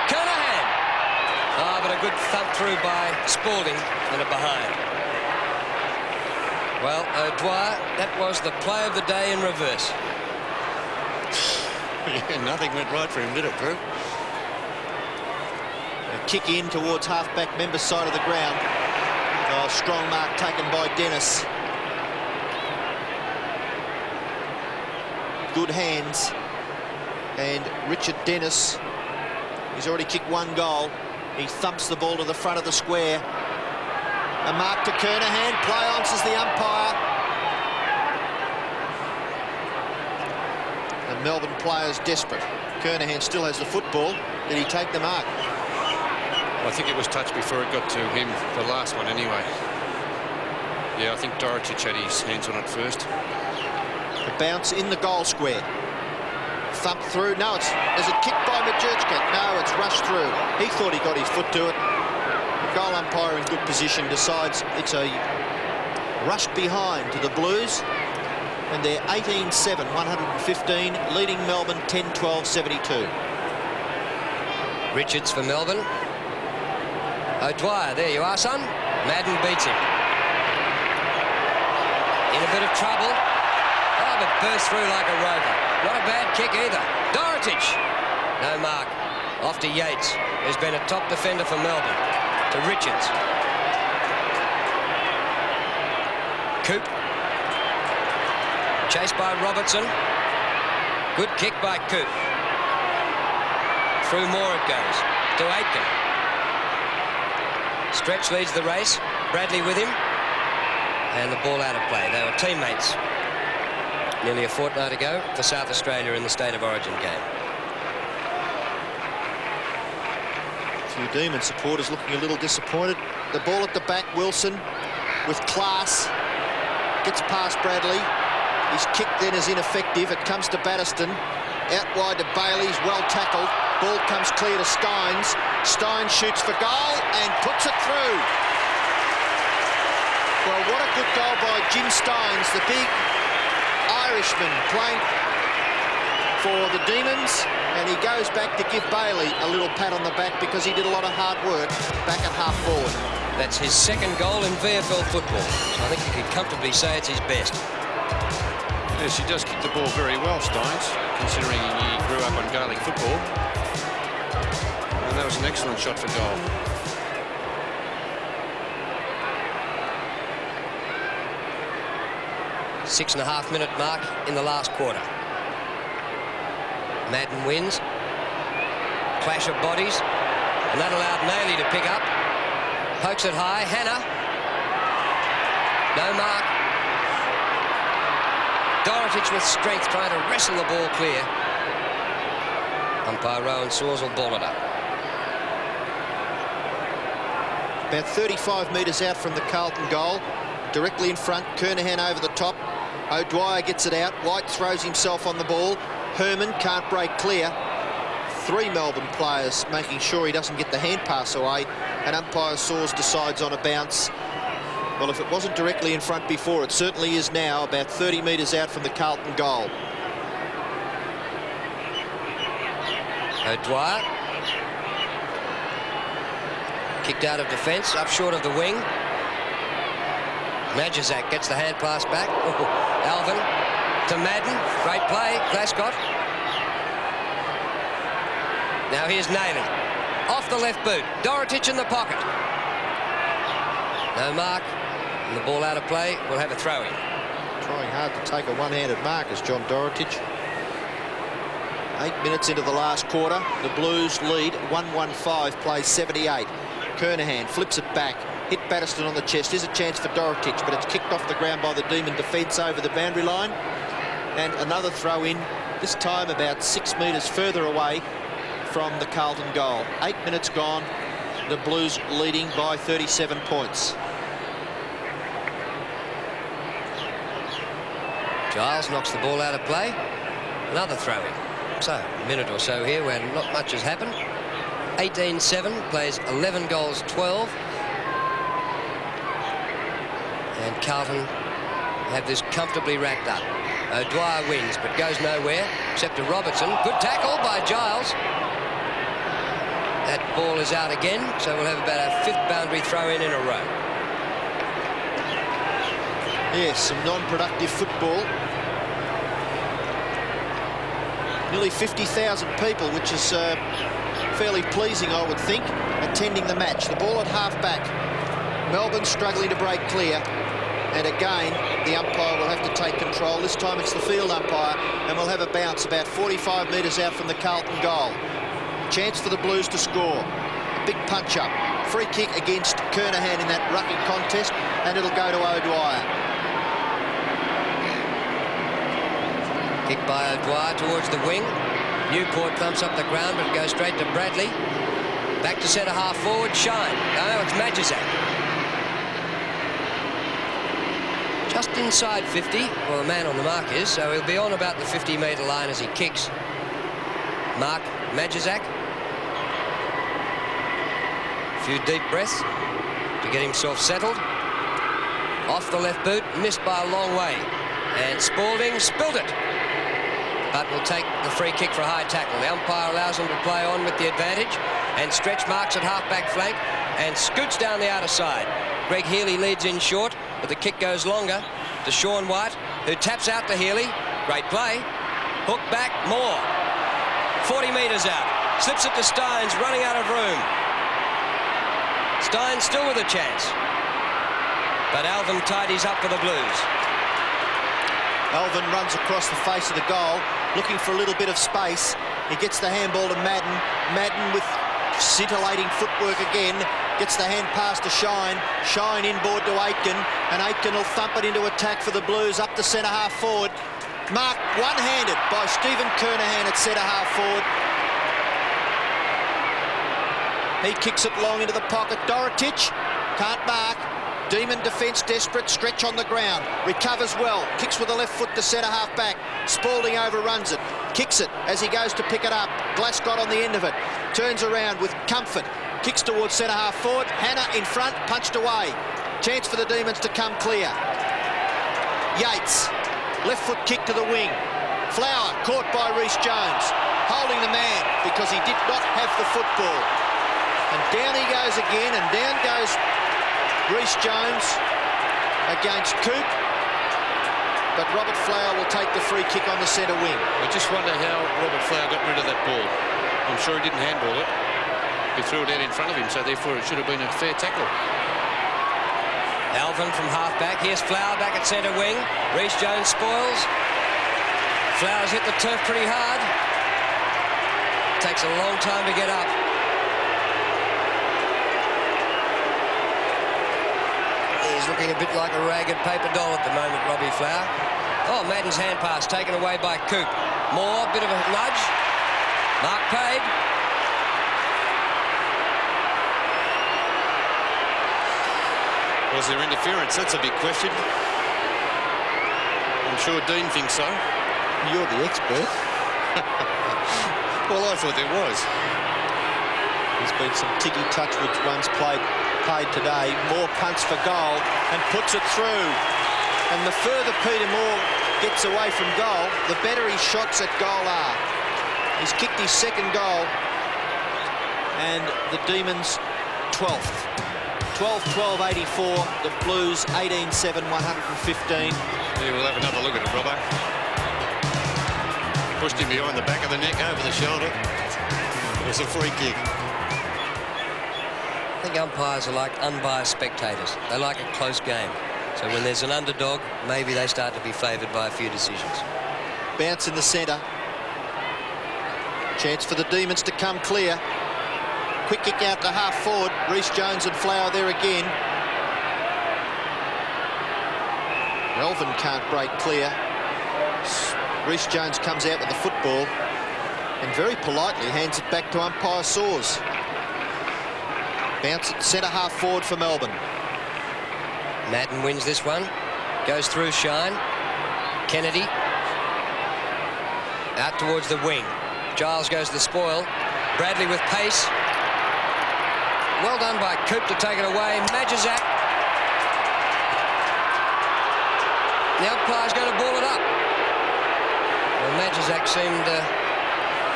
Kernahan. Ah, but a good thump through by Spalding and a behind. Well, Dwyer, that was the play of the day in reverse. Yeah, nothing went right for him, did it, Drew? A kick in towards half-back member side of the ground. Oh, strong mark taken by Dennis. Good hands. And Richard Dennis, he's already kicked one goal. He thumps the ball to the front of the square. A mark to Kernahan. Play on, says the umpire. The Melbourne players desperate. Kernahan still has the football. Did he take the mark? I think it was touched before it got to him, the last one anyway. Yeah, I think Dorotich had his hands on it first. The bounce in the goal square. thump through. No, is it kicked by Majurchka? No, it's rushed through. He thought he got his foot to it. The goal umpire in good position decides it's a rush behind to the Blues. And they're 18-7, 115, leading Melbourne 10-12, 72. Richards for Melbourne. O'Dwyer, there you are, son. Madden beats him. In a bit of trouble. Oh, but burst through like a rover. Not a bad kick either. Dorotich. No mark. Off to Yates, who's been a top defender for Melbourne. To Richards. Coop. Chased by Robertson. Good kick by Coop. Through Moore it goes. To Aitken. Stretch leads the race. Bradley with him. And the ball out of play. They were teammates nearly a fortnight ago for South Australia in the State of Origin game. A few Demon supporters looking a little disappointed. The ball at the back, Wilson with class. Gets past Bradley. His kick then is ineffective. It comes to Batterston. Out wide to Bailey's, well tackled. Ball comes clear to Steins. Steins shoots for goal and puts it through. Well, what a good goal by Jim Steins, the big Irishman playing for the Demons. And he goes back to give Bailey a little pat on the back because he did a lot of hard work back at half forward. That's his second goal in VFL football. So I think you could comfortably say it's his best. Yes, he does kick the ball very well, Steins, considering he grew up on Gaelic football. And that was an excellent shot for goal. Six-and-a-half-minute mark in the last quarter. Madden wins. Clash of bodies. And that allowed Nayley to pick up. Pokes it high. Hannah. No mark. Dorotich with strength trying to wrestle the ball clear. Umpire Rowan Saws will ball it up. About 35 metres out from the Carlton goal. Directly in front. Kernahan over the top. O'Dwyer gets it out. White throws himself on the ball. Herman can't break clear. Three Melbourne players making sure he doesn't get the hand pass away. And umpire Saws decides on a bounce. Well, if it wasn't directly in front before, it certainly is now, about 30 metres out from the Carlton goal. O'Dwyer. Kicked out of defence, up short of the wing. Majizak gets the hand pass back. Alvin to Madden. Great play, Glascott. Now here's Naylor. Off the left boot. Dorotich in the pocket. No mark. And the ball out of play. We'll have a throw-in. Trying hard to take a one-handed mark is John Dorotich. 8 minutes into the last quarter. The Blues lead 1-1-5, play 78. Kernahan flips it back. Hit Batterston on the chest. Here's a chance for Dorotich, but it's kicked off the ground by the Demon defence over the boundary line. And another throw-in, this time about 6 metres further away from the Carlton goal. 8 minutes gone. The Blues leading by 37 points. Giles knocks the ball out of play. Another throw-in. So, a minute or so here where not much has happened. 18-7, plays 11 goals, 12. And Carlton have this comfortably racked up. O'Dwyer wins, but goes nowhere, except to Robertson. Good tackle by Giles. That ball is out again, so we'll have about a fifth boundary throw-in a row. Yes, some non-productive football. Nearly 50,000 people, which is fairly pleasing, I would think, attending the match. The ball at half-back. Melbourne struggling to break clear. And again, the umpire will have to take control. This time it's the field umpire, and we'll have a bounce about 45 metres out from the Carlton goal. Chance for the Blues to score. A big punch-up. Free kick against Kernahan in that rucking contest, and it'll go to O'Dwyer. Kick by O'Dwyer towards the wing. Newport thumps up the ground, but it goes straight to Bradley. Back to centre half forward, Shine. No, it's Majizak. Just inside 50, well, the man on the mark is, so he'll be on about the 50-metre line as he kicks. Mark Majizak. A few deep breaths to get himself settled. Off the left boot, missed by a long way. And Spalding spilled it, but will take the free kick for a high tackle. The umpire allows him to play on with the advantage, and Stretch marks at half-back flank and scoots down the outer side. Greg Healy leads in short, but the kick goes longer to Sean White, who taps out to Healy. Great play. Hook back, Moore. 40 metres out. Slips it to Steins, running out of room. Steins still with a chance. But Alvin tidies up for the Blues. Alvin runs across the face of the goal, looking for a little bit of space. He gets the handball to Madden. Madden with scintillating footwork again. Gets the hand pass to Shine. Shine inboard to Aitken. And Aitken will thump it into attack for the Blues up to centre-half forward. Marked one-handed by Stephen Kernahan at centre-half forward. He kicks it long into the pocket. Dorotich can't mark. Demon defence desperate. Stretch on the ground. Recovers well. Kicks with the left foot to centre-half back. Spalding overruns it. Kicks it as he goes to pick it up. Glasgow on the end of it. Turns around with comfort. Kicks towards centre-half forward. Hannah in front. Punched away. Chance for the Demons to come clear. Yates. Left foot kick to the wing. Flower caught by Reece Jones. Holding the man because he did not have the football. And down he goes again, and down goes Reece Jones against Coop. But Robert Flower will take the free kick on the centre wing. I just wonder how Robert Flower got rid of that ball. I'm sure he didn't handball it. He threw it out in front of him, so therefore it should have been a fair tackle. Alvin from half-back. Here's Flower back at centre wing. Reece Jones spoils. Flower's hit the turf pretty hard. Takes a long time to get up. He's looking a bit like a ragged paper doll at the moment, Robbie Flower. Oh, Madden's hand pass taken away by Coop. Moore, bit of a nudge. Mark paid. Was there interference? That's a big question. I'm sure Dean thinks so. You're the expert. Well, I thought there was. There's been some ticky-touch which ones paid today. Moore punts for goal and puts it through. And the further Peter Moore gets away from goal, the better his shots at goal are. He's kicked his second goal, and the Demons 12th. 12-12-84, the Blues 18-7, 115. Yeah, we'll have another look at it, Robbo. Pushed him behind the back of the neck, over the shoulder. It was a free kick. I think umpires are like unbiased spectators. They like a close game. So when there's an underdog, maybe they start to be favoured by a few decisions. Bounce in the centre. Chance for the Demons to come clear. Quick kick out to half forward. Reece Jones and Flower there again. Melbourne can't break clear. Reece Jones comes out with the football and very politely hands it back to umpire Saws. Bounce it centre half forward for Melbourne. Madden wins this one. Goes through Shine. Kennedy. Out towards the wing. Giles goes to the spoil. Bradley with pace. Well done by Coop to take it away. Majizak. The umpire's going to ball it up. Well, Majizak seemed...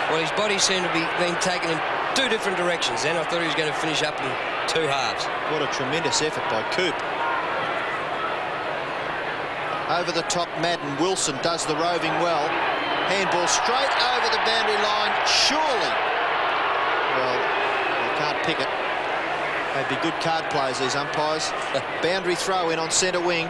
well, his body seemed to be being taken in two different directions. Then I thought he was going to finish up in two halves. What a tremendous effort by Coop. Over the top, Madden. Wilson does the roving well. Handball straight over the boundary line. Surely. Well, you can't pick it. They'd be good card players, these umpires. Boundary throw in on centre wing.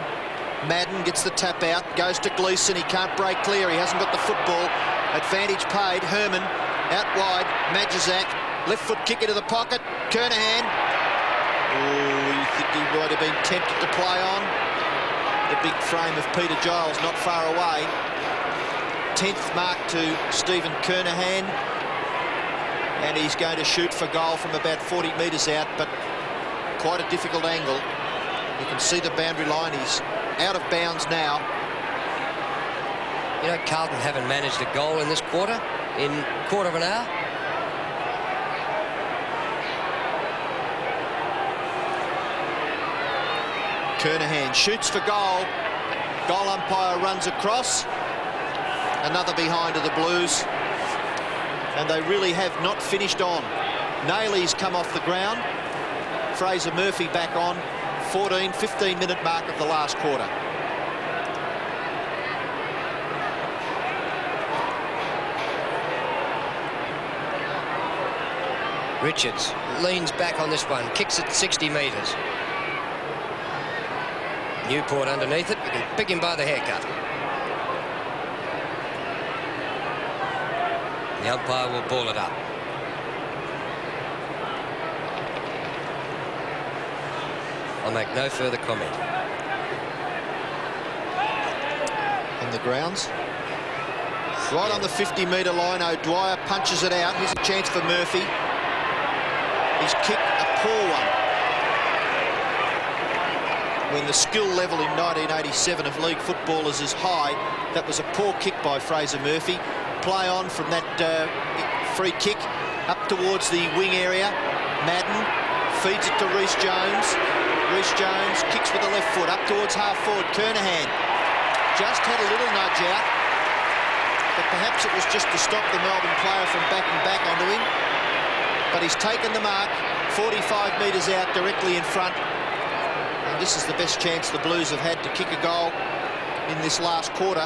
Madden gets the tap out, goes to Gleeson. He can't break clear. He hasn't got the football. Advantage paid. Herman out wide. Majizak. Left foot kick into the pocket. Kernahan. Oh, you think he might have been tempted to play on? The big frame of Peter Giles not far away. 10th mark to Stephen Kernahan. And he's going to shoot for goal from about 40 metres out, but quite a difficult angle. You can see the boundary line. He's out of bounds now. You know, Carlton haven't managed a goal in this quarter. in quarter of an hour. Kernahan shoots for goal. Goal umpire runs across. Another behind of the Blues. And they really have not finished on. Nailey's come off the ground. Fraser Murphy back on. 15-minute mark of the last quarter. Richards leans back on this one, kicks it 60 metres. Newport underneath it. You can pick him by the haircut. The umpire will ball it up. I'll make no further comment. On the grounds. Right on the 50-metre line, O'Dwyer punches it out. Here's a chance for Murphy. He's kicked a poor one. When the skill level in 1987 of league footballers is high, that was a poor kick by Fraser Murphy. Play on from that free kick up towards the wing area. Madden feeds it to Reece Jones. Reece Jones kicks with the left foot up towards half forward. Kernahan just had a little nudge out, but perhaps it was just to stop the Melbourne player from backing back onto him. But he's taken the mark, 45 metres out, directly in front. And this is the best chance the Blues have had to kick a goal in this last quarter.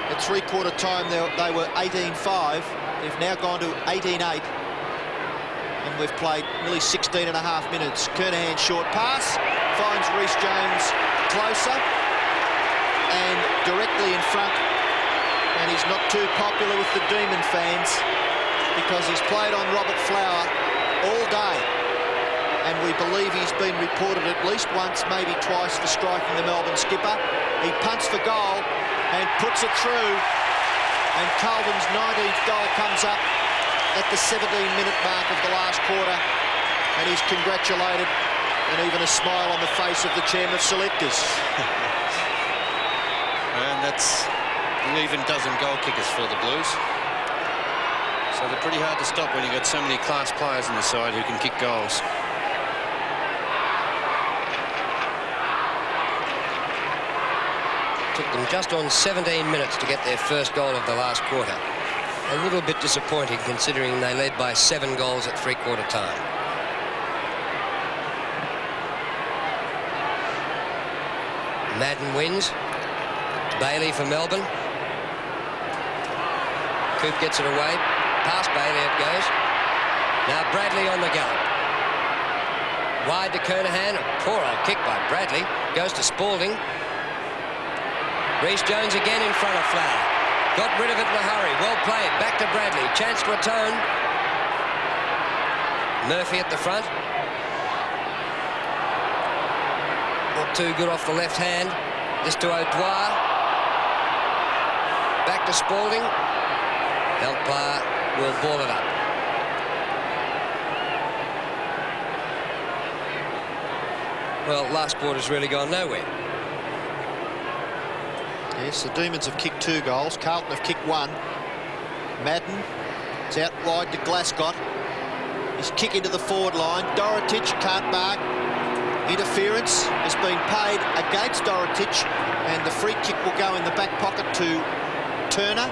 At three-quarter time, they were 18-5. They've now gone to 18-8. And we've played nearly 16 and a half minutes. Kernahan short pass, finds Reece Jones closer and directly in front. And he's not too popular with the Demon fans because he's played on Robert Flower all day. And we believe he's been reported at least once, maybe twice, for striking the Melbourne skipper. He punts for goal and puts it through. And Carlton's 19th goal comes up at the 17-minute mark of the last quarter. And he's congratulated, and even a smile on the face of the chairman of selectors. And that's an even dozen goal kickers for the Blues. So they're pretty hard to stop when you've got so many class players on the side who can kick goals. Took them just on 17 minutes to get their first goal of the last quarter. A little bit disappointing considering they led by 7 goals at three-quarter time. Madden wins. Bailey for Melbourne. Coop gets it away. Past Bailey it goes. Now Bradley on the go. Wide to Kernahan. A poor old kick by Bradley. Goes to Spalding. Reece Jones again in front of Flower. Got rid of it in a hurry. Well played. Back to Bradley. Chance to atone. Murphy at the front. Not too good off the left hand. This to O'Dwyer. Back to Spalding. The umpire will ball it up. Well, last quarter's really gone nowhere. Yes, the Demons have kicked 2 goals. Carlton have kicked 1. Madden, it's out wide to Glasgow. His kick into the forward line. Dorotich can't mark. Interference has been paid against Dorotich, and the free kick will go in the back pocket to Turner.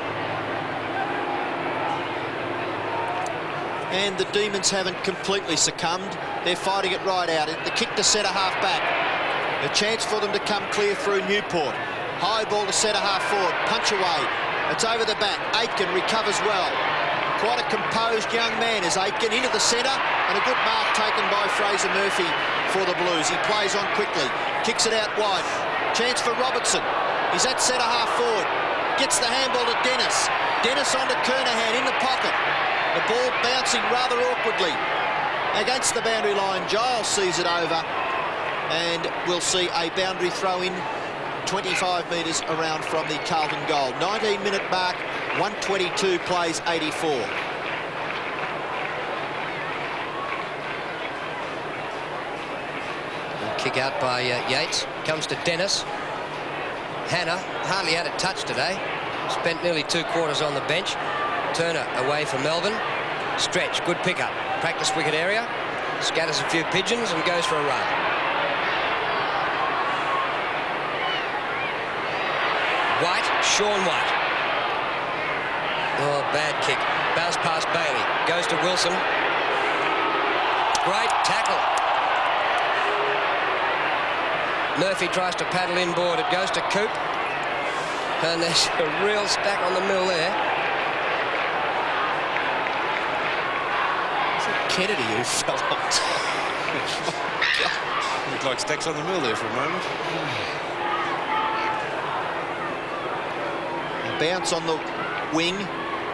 And the Demons haven't completely succumbed. They're fighting it right out. The kick to centre half back. A chance for them to come clear through Newport. High ball to centre half forward. Punch away. It's over the back. Aitken recovers well. Quite a composed young man is Aitken into the centre, and a good mark taken by Fraser Murphy for the Blues. He plays on quickly. Kicks it out wide. Chance for Robertson. He's at centre half forward. Gets the handball to Dennis. Dennis onto Kernahan in the pocket. The ball bouncing rather awkwardly against the boundary line. Giles sees it over, and we'll see a boundary throw in 25 metres around from the Carlton goal. 19-minute mark, 1:22 plays 84. Kick out by Yates. Comes to Dennis. Hannah hardly had a touch today. Spent nearly 2 quarters on the bench. Turner away for Melbourne. Stretch, good pickup. Practice wicket area. Scatters a few pigeons and goes for a run. White, Sean White. Oh, bad kick. Bounce past Bailey. Goes to Wilson. Great tackle. Murphy tries to paddle inboard. It goes to Coop. And there's a real stack on the mill there. Is it Kennedy who fell on top? Looked like stacks on the mill there for a moment. Bounce on the wing,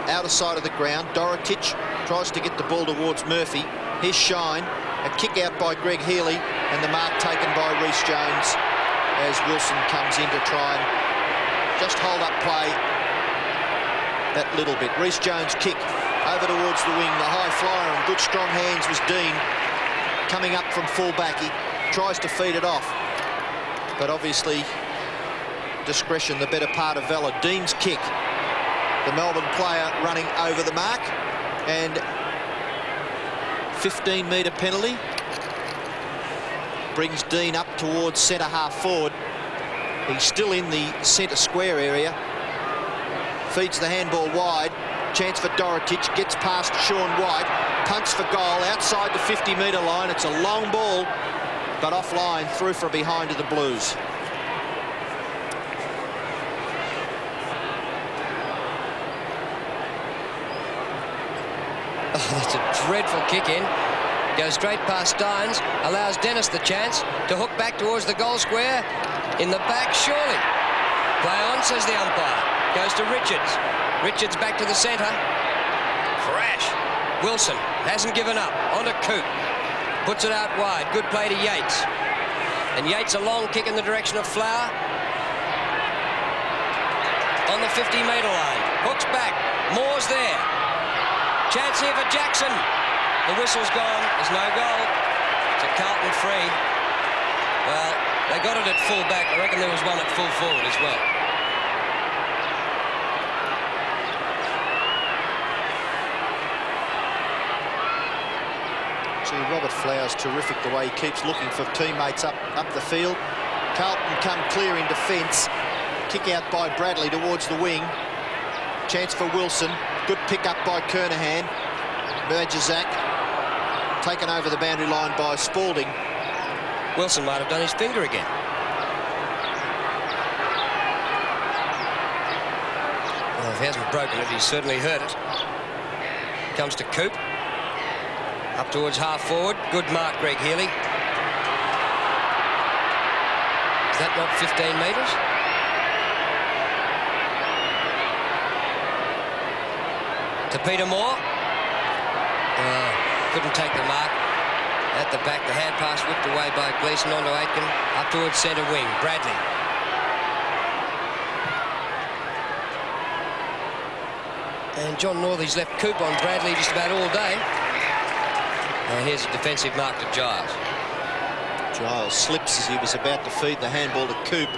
outer side of the ground. Dorotich tries to get the ball towards Murphy. Here's Shine. A kick out by Greg Healy, and the mark taken by Reece Jones as Wilson comes in to try and just hold up play that little bit. Reece Jones kick over towards the wing. The high flyer and good strong hands was Dean coming up from fullback. He tries to feed it off, but obviously discretion the better part of valor. Dean's kick, the Melbourne player running over the mark, and 15-metre penalty brings Dean up towards centre half forward. He's still in the centre square area. Feeds the handball wide. Chance for Dorotich. Gets past Sean White. Punts for goal outside the 50-metre line. It's a long ball, but offline, through from behind to the Blues. Oh, that's a dreadful kick in. Goes straight past Steins. Allows Dennis the chance to hook back towards the goal square. In the back, surely. Play on, says the umpire. Goes to Richards. Richards back to the centre. Crash. Wilson hasn't given up. On to Coop. Puts it out wide. Good play to Yates. And Yates a long kick in the direction of Flower. On the 50-metre line. Hooks back. Moore's there. Chance here for Jackson. The whistle's gone. There's no goal. It's a Carlton free. Well, they got it at full back. I reckon there was one at full forward as well. Gee, Robert Flower's terrific the way he keeps looking for teammates up the field. Carlton come clear in defence. Kick out by Bradley towards the wing. Chance for Wilson. Good pick up by Kernahan. Bergezak taken over the boundary line by Spalding. Wilson might have done his finger again. Well, if he hasn't broken it, he's certainly hurt it. Comes to Coop. Up towards half forward. Good mark, Greg Healy. Is that not 15 metres? To Peter Moore. Couldn't take the mark. At the back, the hand pass whipped away by Gleeson onto Aitken. Up towards centre wing, Bradley. And John Northey's left Coop on Bradley just about all day. And here's a defensive mark to Giles. Giles slips as he was about to feed the handball to Coop.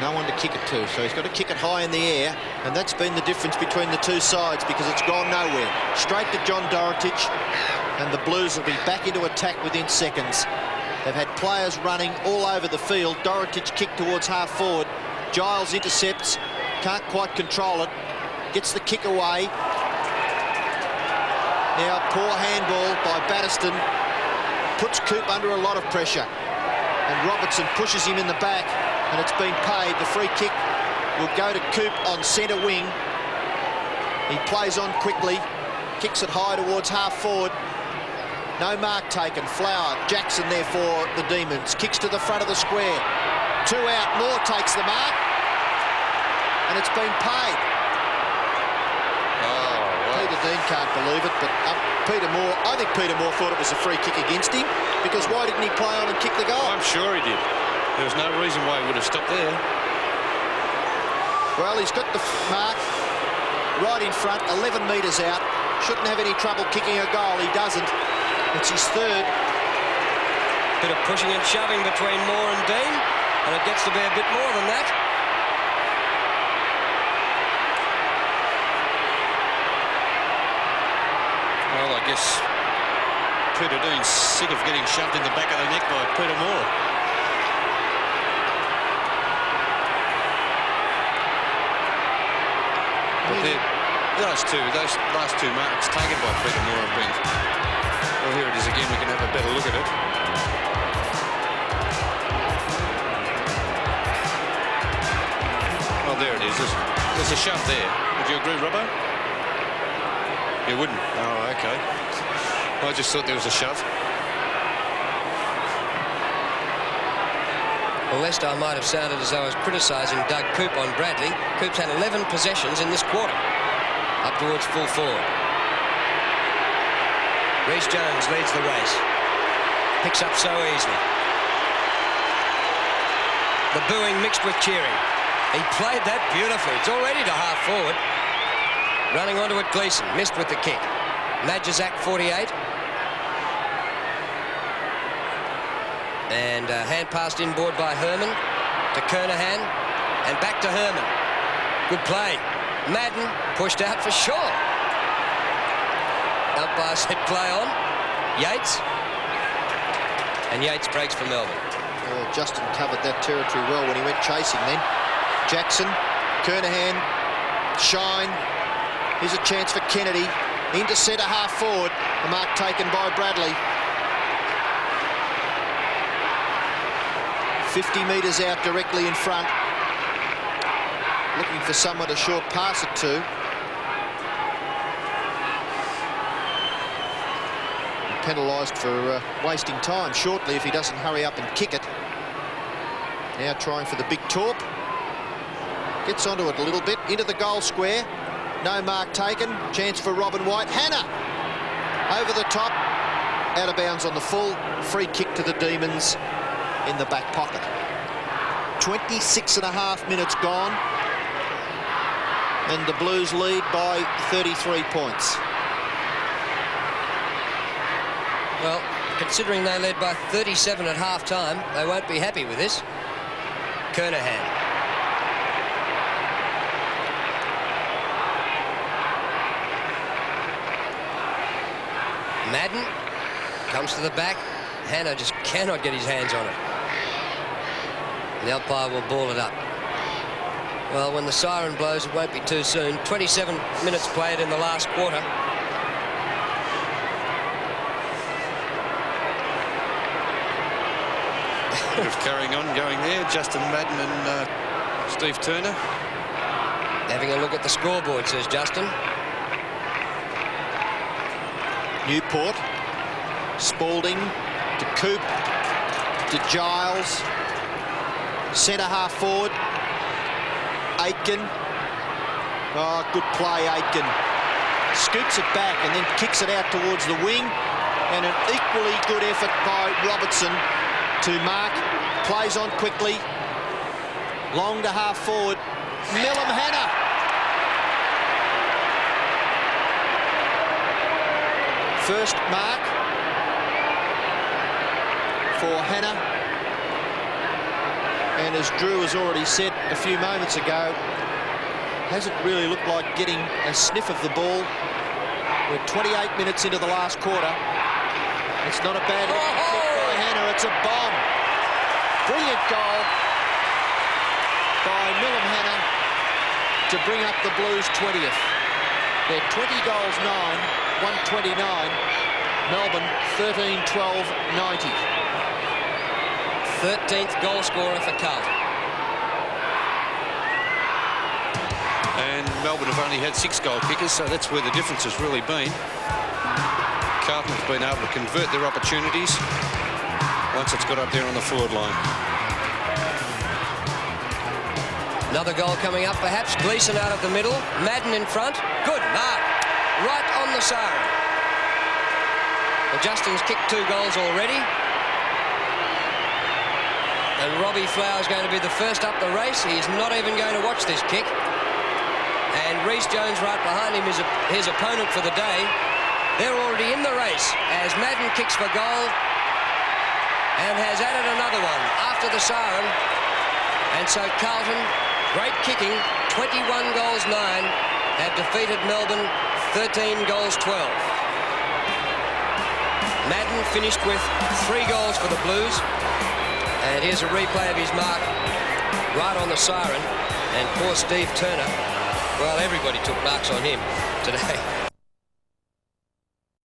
No one to kick it to, so he's got to kick it high in the air, and that's been the difference between the two sides because it's gone nowhere. Straight to John Dorotich, and the Blues will be back into attack within seconds. They've had players running all over the field. Dorotich kick towards half forward. Giles intercepts, can't quite control it, gets the kick away. Now poor handball by Batterston, puts Coop under a lot of pressure, and Robertson pushes him in the back, and it's been paid. The free kick will go to Coop on centre wing. He plays on quickly, kicks it high towards half forward. No mark taken. Flower, Jackson there for the Demons. Kicks to the front of the square. 2 out. Moore takes the mark, and it's been paid. Oh, wow. Peter Dean can't believe it, but Peter Moore, I think Peter Moore thought it was a free kick against him, because why didn't he play on and kick the goal? I'm sure he did. There was no reason why he would have stopped there. Well, he's got the mark right in front, 11 metres out. Shouldn't have any trouble kicking a goal. He doesn't. It's his third. Bit of pushing and shoving between Moore and Dean, and it gets to be a bit more than that. Well, I guess Peter Dean's sick of getting shoved in the back of the neck by Peter Moore. But those last two marks taken by Peter Moore have been... Well, here it is again. We can have a better look at it. Oh, there it is. There's a shove there. Would you agree, Robbo? You wouldn't? Oh, OK. I just thought there was a shove. Well, Leicester might have sounded as though I was criticising Doug Coop on Bradley. Coop's had 11 possessions in this quarter, up towards full forward. Reece Jones leads the race. Picks up so easily. The booing mixed with cheering. He played that beautifully. It's already to half forward. Running onto it, Gleeson. Missed with the kick. Majazak, 48. And hand passed inboard by Herman to Kernahan. And back to Herman. Good play. Madden pushed out for sure. Umpire said play on. Yates. And Yates breaks for Melbourne. Well, Justin covered that territory well when he went chasing then. Jackson, Kernahan, Shine. Here's a chance for Kennedy. Into centre half forward. The mark taken by Bradley. 50 metres out directly in front. Looking for someone to short pass it to. Penalised for wasting time shortly if he doesn't hurry up and kick it. Now trying for the big torp. Gets onto it a little bit. Into the goal square. No mark taken. Chance for Robin White. Hannah over the top. Out of bounds on the full. Free kick to the Demons in the back pocket. 26.5 minutes gone. And the Blues lead by 33 points. Well, considering they led by 37 at half-time, they won't be happy with this. Kernahan. Madden comes to the back. Hannah just cannot get his hands on it. The umpire will ball it up. Well, when the siren blows, it won't be too soon. 27 minutes played in the last quarter. Bit of carrying on going there. Justin Madden and Steve Turner. Having a look at the scoreboard, says Justin. Newport. Spalding to Coop to Giles. Centre half forward. Aitken. Oh, good play, Aitken. Scoops it back and then kicks it out towards the wing. And an equally good effort by Robertson to mark. Plays on quickly. Long to half forward. Millum Hannah. First mark for Hannah. And as Drew has already said a few moments ago, hasn't really looked like getting a sniff of the ball. We're 28 minutes into the last quarter. It's not a bad kick by Hannah, it's a bomb. Brilliant goal by Millum Hannah to bring up the Blues 20th. They're 20 goals 9. 129, Melbourne 13-12-90. 13th goal scorer for Carlton. And Melbourne have only had 6 goal kickers, so that's where the difference has really been. Carlton have been able to convert their opportunities once it's got up there on the forward line. Another goal coming up, perhaps. Gleeson out of the middle. Madden in front. Good mark. Right on the siren. Well, Justin's kicked 2 goals already. And Robbie Flower's going to be the first up the race. He's not even going to watch this kick. And Reece Jones right behind him is his opponent for the day. They're already in the race as Madden kicks for goal and has added another one after the siren. And so Carlton, great kicking, 21 goals 9, have defeated Melbourne 13 goals 12. Madden finished with 3 goals for the Blues. And here's a replay of his mark right on the siren. And poor Steve Turner, well, everybody took marks on him today.